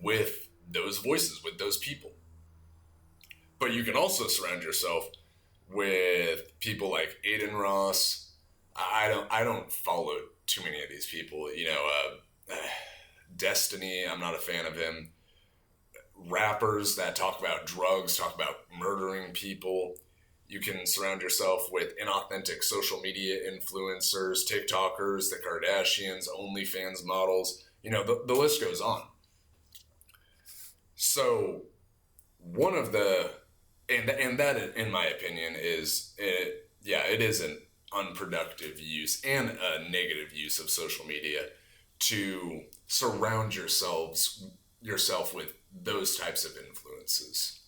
with those voices, with those people. But you can also surround yourself with people like Aiden Ross. I don't follow too many of these people. Destiny, I'm not a fan of him. Rappers that talk about drugs, talk about murdering people. You can surround yourself with inauthentic social media influencers, TikTokers, the Kardashians, OnlyFans models. The list goes on. So one of the, and that, in my opinion, it is an unproductive use and a negative use of social media, to surround yourself with those types of influences.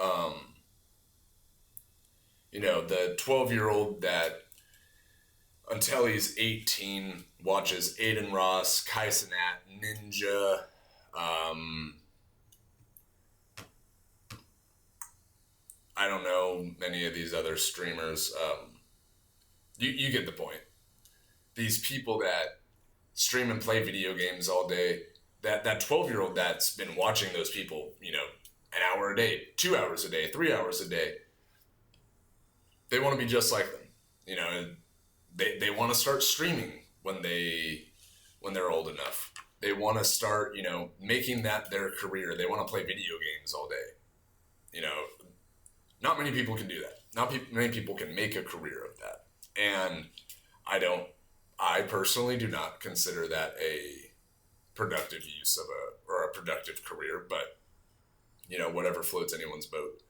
Um, the 12-year-old that until he's 18 watches Aiden Ross, Kai Cenat, Ninja, um, I don't know many of these other streamers. You get the point. These people that stream and play video games all day, that 12-year-old that's been watching those people, an hour a day, 2 hours a day, 3 hours a day, they want to be just like them. They want to start streaming when they're old enough. They want to start, making that their career. They want to play video games all day. Not many people can do that. Many people can make a career of that. And I personally do not consider that a productive use of or a productive career, but, whatever floats anyone's boat.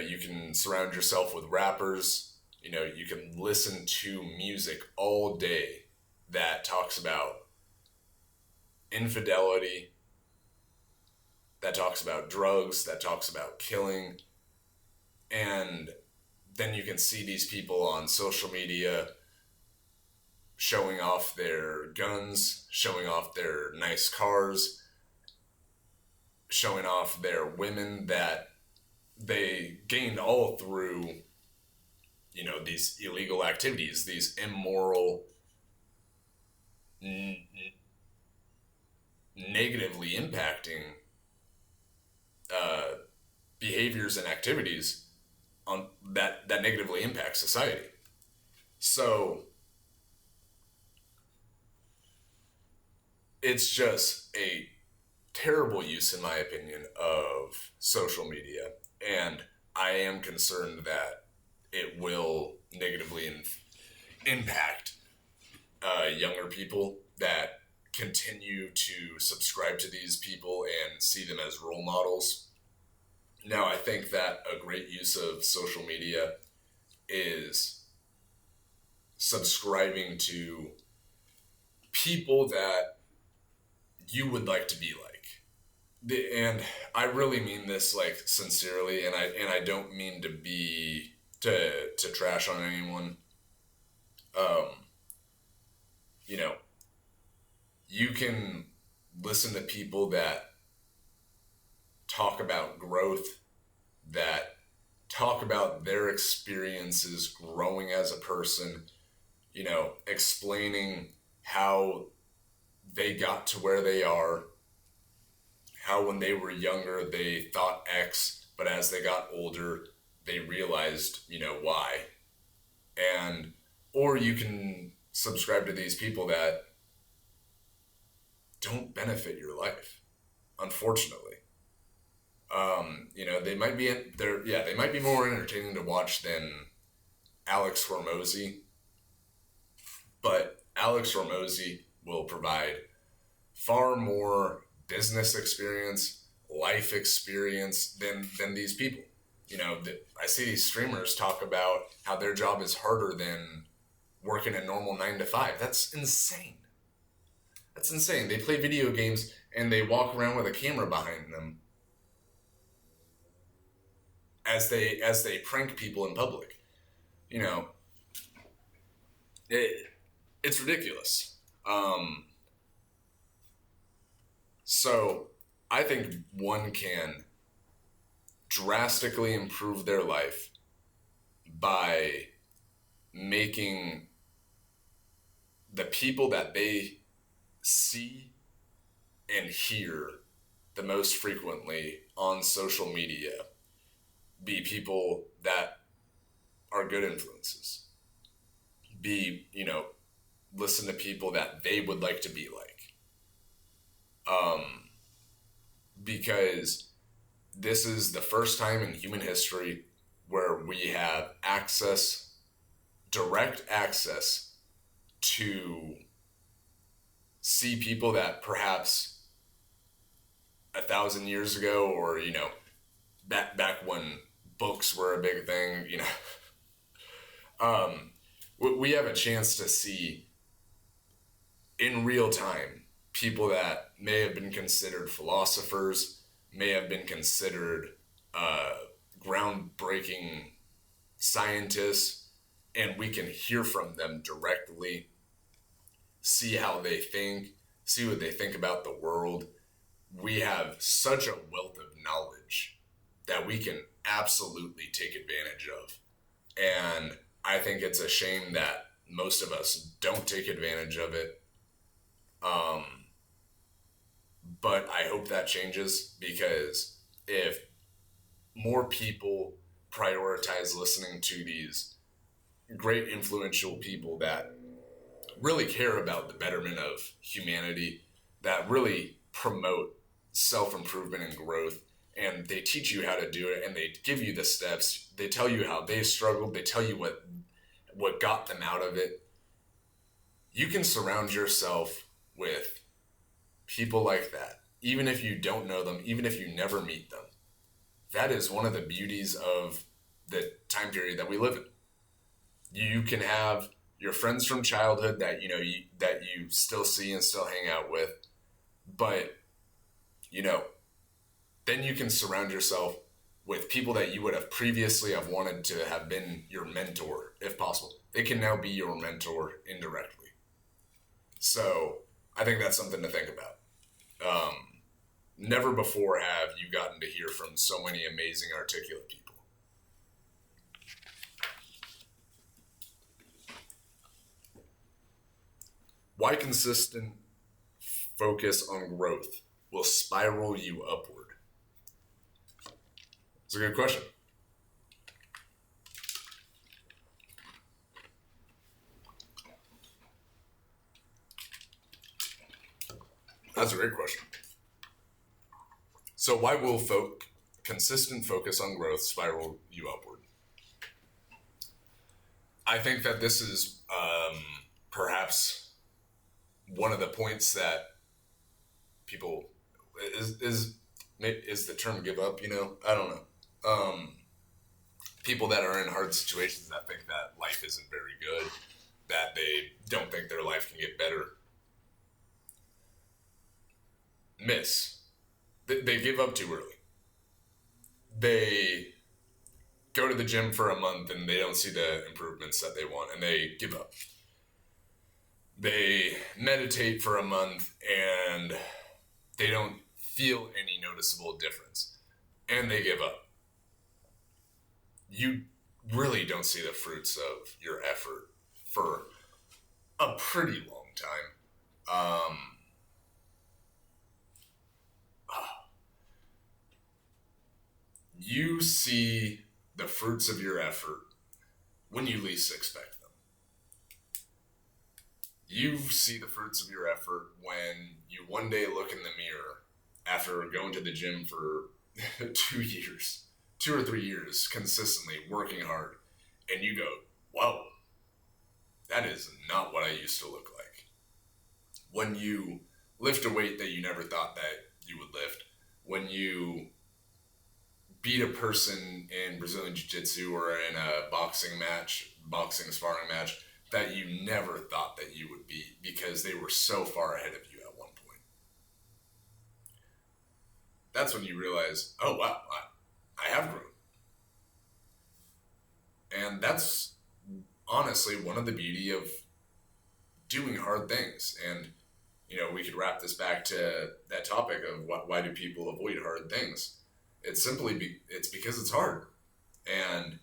You can surround yourself with rappers. You can listen to music all day that talks about infidelity, that talks about drugs, that talks about killing. And then you can see these people on social media showing off their guns, showing off their nice cars, showing off their women that they gained all through, these illegal activities, these immoral, negatively impacting behaviors and activities on that negatively impact society. So it's just a terrible use, in my opinion, of social media, and I am concerned that it will negatively impact younger people that continue to subscribe to these people and see them as role models. Now, I think that a great use of social media is subscribing to people that you would like to be like. And I really mean this like sincerely, and I don't mean to be to trash on anyone. You can listen to people that talk about growth, that talk about their experiences growing as a person, explaining how they got to where they are, how when they were younger they thought X, but as they got older they realized, Y. Or you can subscribe to these people that don't benefit your life, unfortunately. They might be more entertaining to watch than Alex Hormozy, but Alex Hormozy will provide far more business experience, life experience than these people. I see these streamers talk about how their job is harder than working a normal 9 to 5. That's insane. They play video games and they walk around with a camera behind them as they prank people in public. It's ridiculous. So I think one can drastically improve their life by making the people that they see and hear the most frequently on social media be people that are good influences. Listen to people that they would like to be like. Because this is the first time in human history where we have direct access to see people that perhaps 1,000 years ago, or back when books were a big thing, we have a chance to see in real time people that may have been considered philosophers, may have been considered groundbreaking scientists, and we can hear from them directly, see how they think, see what they think about the world. We have such a wealth of knowledge that we can absolutely take advantage of. And I think it's a shame that most of us don't take advantage of it. But I hope that changes, because if more people prioritize listening to these great influential people that really care about the betterment of humanity, that really promote self-improvement and growth, and they teach you how to do it, and they give you the steps, they tell you how they struggled, they tell you what got them out of it. You can surround yourself with people like that, even if you don't know them, even if you never meet them. That is one of the beauties of the time period that we live in. You can have your friends from childhood that that you still see and still hang out with, but then you can surround yourself with people that you would have previously have wanted to have been your mentor, if possible. They can now be your mentor indirectly. So I think that's something to think about. Never before have you gotten to hear from so many amazing, articulate people. Why consistent focus on growth will spiral you upward? It's a good question. That's a great question. So why will consistent focus on growth spiral you upward? I think that this is perhaps one of the points that people is the term give up. I don't know. People that are in hard situations that think that life isn't very good, that they don't think their life can get better. They give up too early. They go to the gym for a month and they don't see the improvements that they want, and they give up. They meditate for a month and they don't feel any noticeable difference, and they give up. You really don't see the fruits of your effort for a pretty long time. You see the fruits of your effort when you least expect them. You see the fruits of your effort when you one day look in the mirror after going to the gym for 2 or 3 years, consistently working hard, and you go, whoa, that is not what I used to look like. When you lift a weight that you never thought that you would lift, when you beat a person in Brazilian Jiu-Jitsu or in a boxing sparring match that you never thought that you would beat because they were so far ahead of you at one point. That's when you realize, oh wow, I have grown. And that's honestly one of the beauty of doing hard things. And we could wrap this back to that topic of why do people avoid hard things? It's because it's hard. And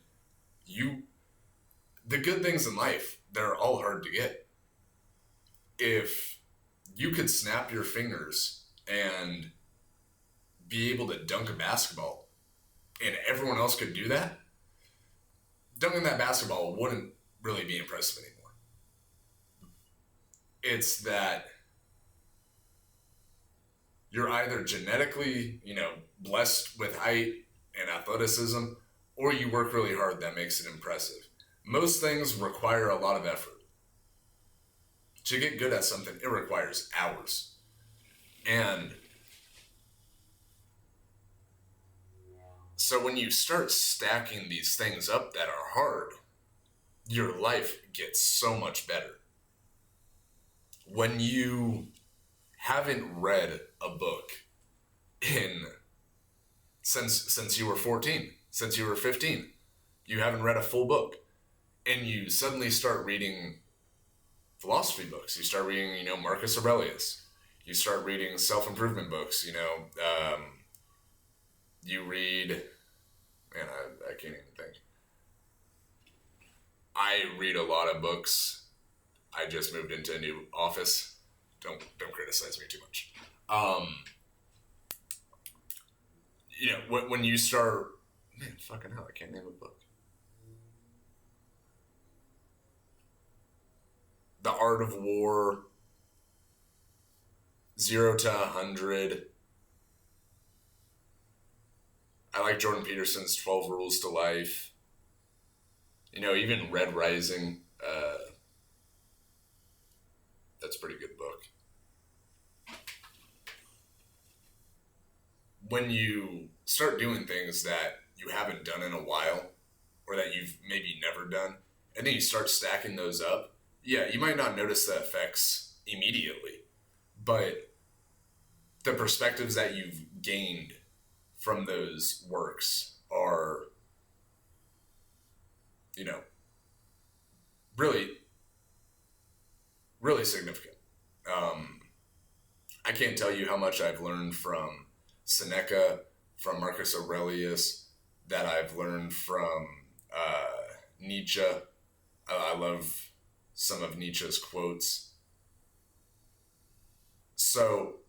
the good things in life, they're all hard to get. If you could snap your fingers and be able to dunk a basketball and everyone else could do that, dunking that basketball wouldn't really be impressive anymore. It's that you're either genetically, blessed with height and athleticism, or you work really hard that makes it impressive. Most things require a lot of effort. To get good at something, it requires hours. And so when you start stacking these things up that are hard, your life gets so much better. When you haven't read a book in since you were 14, since you were 15. You haven't read a full book. And you suddenly start reading philosophy books. You start reading, Marcus Aurelius. You start reading self-improvement books, you read, man, I can't even think. I read a lot of books. I just moved into a new office. Don't criticize me too much. When you start, man, fucking hell, I can't name a book. The Art of War, 0 to 100. I like Jordan Peterson's 12 Rules to Life. Even Red Rising. That's a pretty good book. When you start doing things that you haven't done in a while, or that you've maybe never done, and then you start stacking those up, yeah, you might not notice the effects immediately, but the perspectives that you've gained from those works are, really, really significant. I can't tell you how much I've learned from Seneca, from Marcus Aurelius, that I've learned from Nietzsche. I love some of Nietzsche's quotes. So,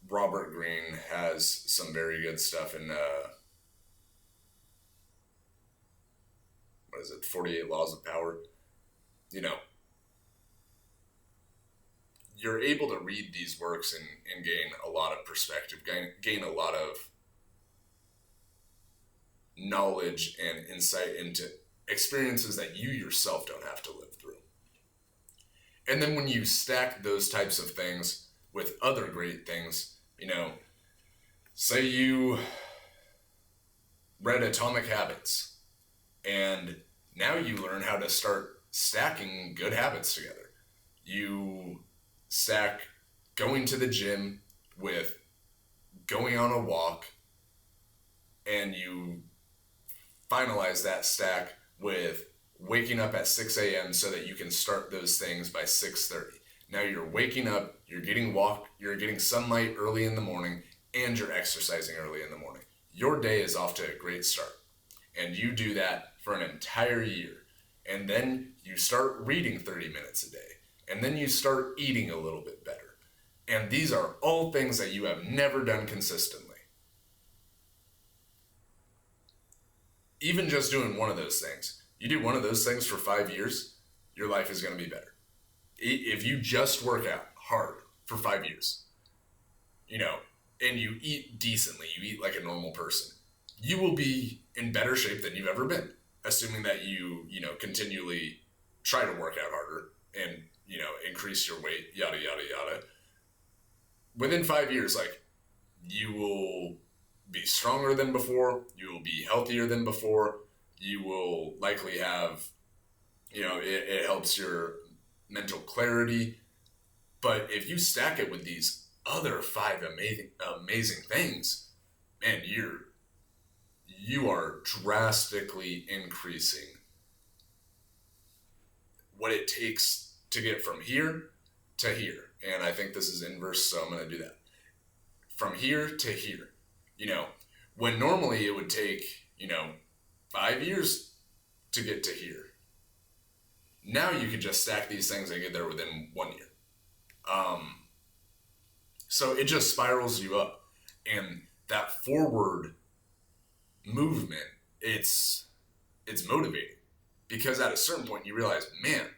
Robert Greene has some very good stuff in, 48 Laws of Power. You're able to read these works and gain a lot of perspective, gain a lot of knowledge and insight into experiences that you yourself don't have to live through. And then when you stack those types of things with other great things, say you read Atomic Habits, and now you learn how to start stacking good habits together. You stack going to the gym with going on a walk, and you finalize that stack with waking up at 6 a.m. so that you can start those things by 6:30. Now you're waking up, you're getting sunlight early in the morning, and you're exercising early in the morning. Your day is off to a great start. And you do that for an entire year. And then you start reading 30 minutes a day. And then you start eating a little bit better. And these are all things that you have never done consistently. Even just doing one of those things. You do one of those things for 5 years, your life is going to be better. If you just work out hard for 5 years, and you eat decently, you eat like a normal person, you will be in better shape than you've ever been, assuming that you continually try to work out harder and, increase your weight, yada, yada, yada. Within 5 years, you will be stronger than before, you will be healthier than before, you will likely have, it helps your mental clarity. But if you stack it with these other 5 amazing things, man, you are drastically increasing what it takes to get from here to here. And I think this is inverse, so I'm going to do that. From here to here. When normally it would take, 5 years to get to here. Now you can just stack these things and get there within 1 year. So it just spirals you up. And that forward movement, it's motivating. Because at a certain point you realize, man,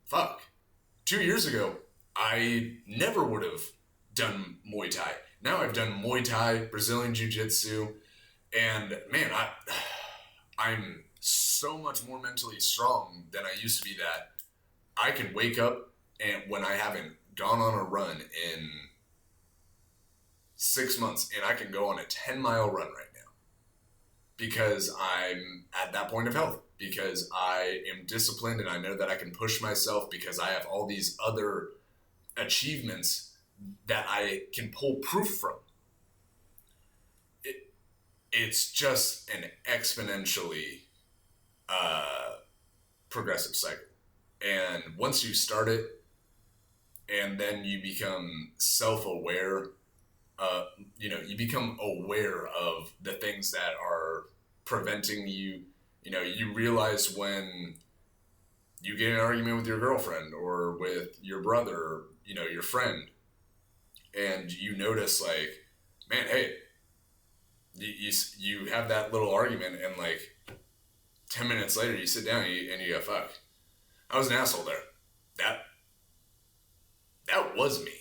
fuck. 2 years ago, I never would have done Muay Thai. Now I've done Muay Thai, Brazilian Jiu-Jitsu, and man, I'm so much more mentally strong than I used to be that I can wake up and when I haven't gone on a run in 6 months, and I can go on a 10-mile run right now because I'm at that point of health, because I am disciplined and I know that I can push myself, because I have all these other achievements that I can pull proof from. it's just an exponentially progressive cycle. And once you start it, and then you become self-aware, you become aware of the things that are preventing you. You realize when you get in an argument with your girlfriend or with your brother, your friend, and you notice like, man, hey, you have that little argument, and like 10 minutes later you sit down and you go, fuck, I was an asshole there. That was me.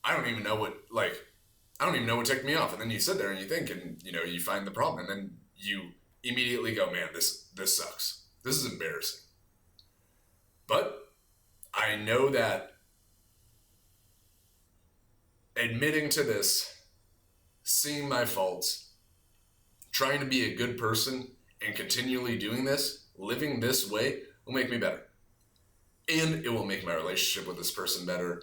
I don't even know what ticked me off. And then you sit there and you think, and you find the problem, and then you immediately go, man, this sucks. This is embarrassing. But I know that admitting to this, seeing my faults, trying to be a good person, and continually doing this, living this way, will make me better. And it will make my relationship with this person better,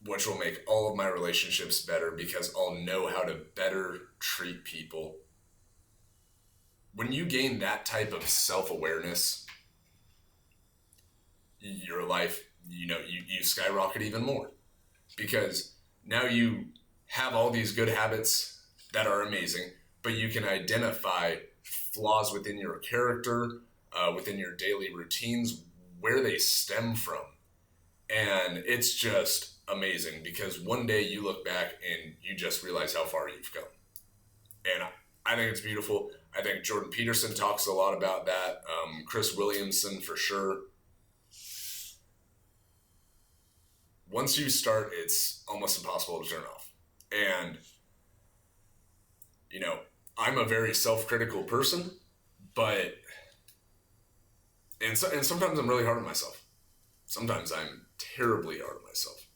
which will make all of my relationships better because I'll know how to better treat people. When you gain that type of self-awareness, your life, you skyrocket even more, because now you have all these good habits that are amazing, but you can identify flaws within your character, within your daily routines, where they stem from. And it's just amazing because one day you look back and you just realize how far you've come. And I think it's beautiful. I think Jordan Peterson talks a lot about that. Chris Williamson for sure. Once you start, it's almost impossible to turn off. And, I'm a very self-critical person, but, and sometimes I'm really hard on myself. Sometimes I'm terribly hard on myself.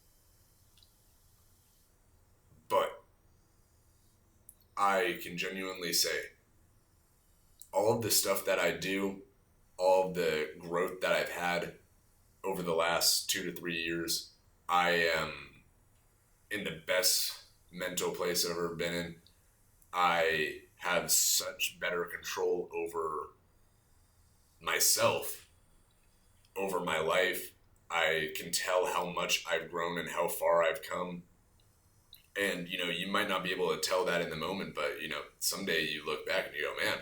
But I can genuinely say all of the stuff that I do, all of the growth that I've had over the last 2 to 3 years, I am in the best mental place I've ever been in. I have such better control over myself, over my life. I can tell how much I've grown and how far I've come. And, you might not be able to tell that in the moment, but, someday you look back and you go, man,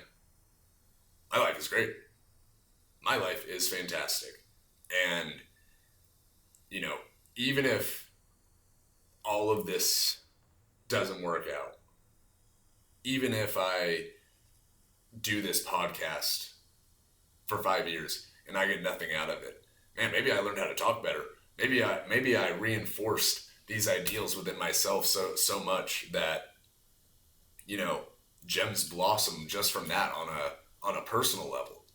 my life is great. My life is fantastic. And, even if all of this doesn't work out, even if I do this podcast for 5 years and I get nothing out of it, man, maybe I learned how to talk better. Maybe I reinforced these ideals within myself so much that, gems blossom just from that on a personal level.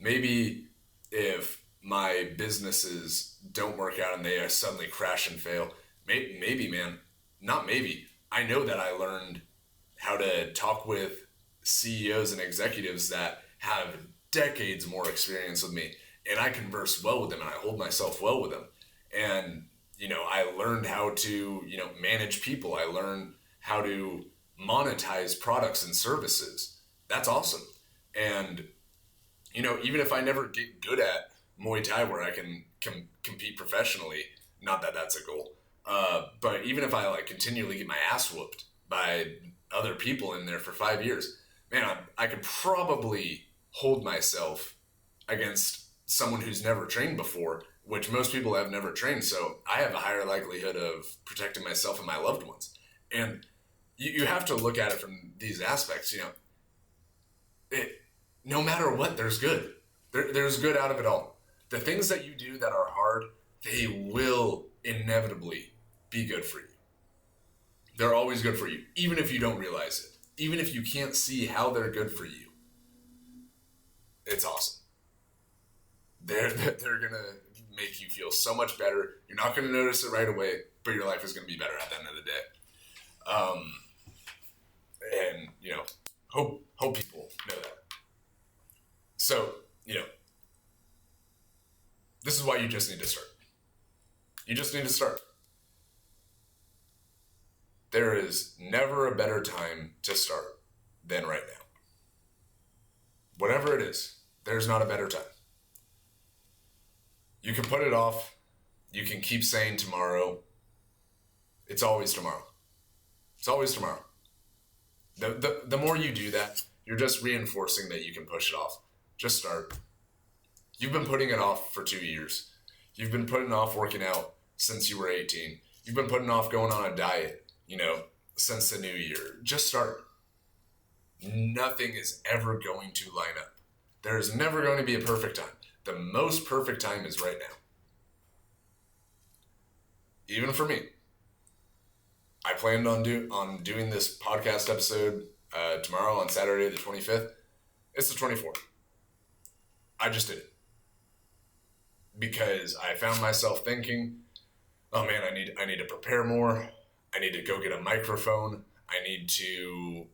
Maybe if my businesses don't work out and they suddenly crash and fail, maybe, man, not maybe, I know that I learned how to talk with CEOs and executives that have decades more experience with me, and I converse well with them and I hold myself well with them. And, I learned how to, manage people. I learned how to monetize products and services. That's awesome. And, even if I never get good at Muay Thai where I can compete professionally, not that that's a goal, but even if I continually get my ass whooped by other people in there for 5 years, man, I could probably hold myself against someone who's never trained before, which most people have never trained. So I have a higher likelihood of protecting myself and my loved ones. And you have to look at it from these aspects, no matter what, there's good. There's good out of it all. The things that you do that are hard, they will inevitably be good for you. They're always good for you, even if you don't realize it. Even if you can't see how they're good for you. It's awesome. They're going to make you feel so much better. You're not going to notice it right away, but your life is going to be better at the end of the day. And, hope people know that. So, this is why you just need to start. You just need to start. There is never a better time to start than right now. Whatever it is, there's not a better time. You can put it off. You can keep saying tomorrow. It's always tomorrow. It's always tomorrow. The more you do that, you're just reinforcing that you can push it off. Just start. You've been putting it off for 2 years. You've been putting off working out since you were 18. You've been putting off going on a diet, since the new year. Just start. Nothing is ever going to line up. There is never going to be a perfect time. The most perfect time is right now. Even for me. I planned on doing this podcast episode tomorrow on Saturday the 25th. It's the 24th. I just did it. Because I found myself thinking, oh man, I need to prepare more. I need to go get a microphone. I need to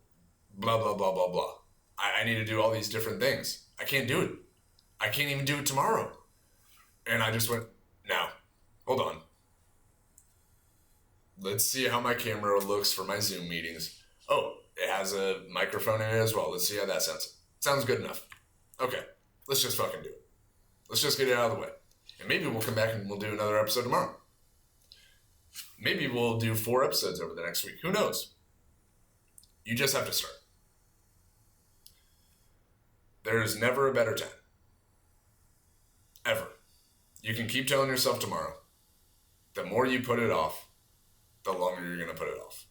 blah, blah, blah, blah, blah. I need to do all these different things. I can't do it. I can't even do it tomorrow. And I just went, no, hold on. Let's see how my camera looks for my Zoom meetings. Oh, it has a microphone in it as well. Let's see how that sounds. Sounds good enough. Okay, let's just fucking do it. Let's just get it out of the way. And maybe we'll come back and we'll do another episode tomorrow. Maybe we'll do 4 episodes over the next week. Who knows? You just have to start. There is never a better time. Ever. You can keep telling yourself tomorrow. The more you put it off, the longer you're going to put it off.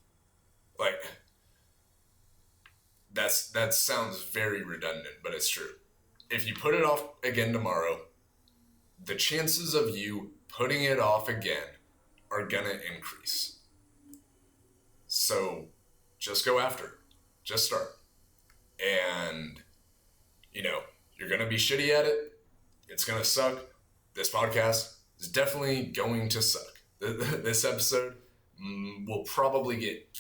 That sounds very redundant, but it's true. If you put it off again tomorrow, the chances of you putting it off again are going to increase. So just go after it. Just start. And, you're going to be shitty at it. It's going to suck. This podcast is definitely going to suck. This episode will probably get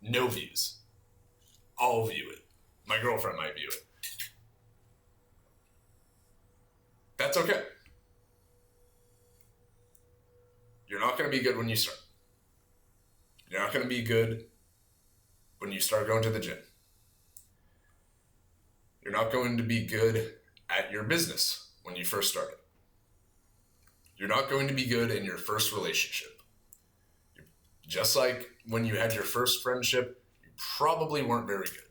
no views. I'll view it. My girlfriend might view it. That's okay. You're not going to be good when you start. You're not going to be good when you start going to the gym. You're not going to be good at your business when you first start it. You're not going to be good in your first relationship. Just like when you had your first friendship, you probably weren't very good.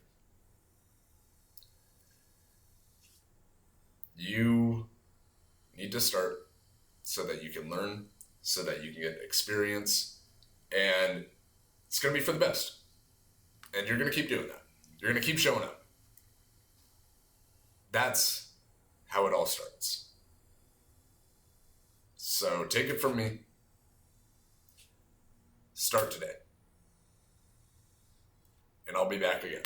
You need to start so that you can learn, so that you can get experience, and it's going to be for the best. And you're going to keep doing that. You're going to keep showing up. That's how it all starts. So take it from me. Start today. And I'll be back again.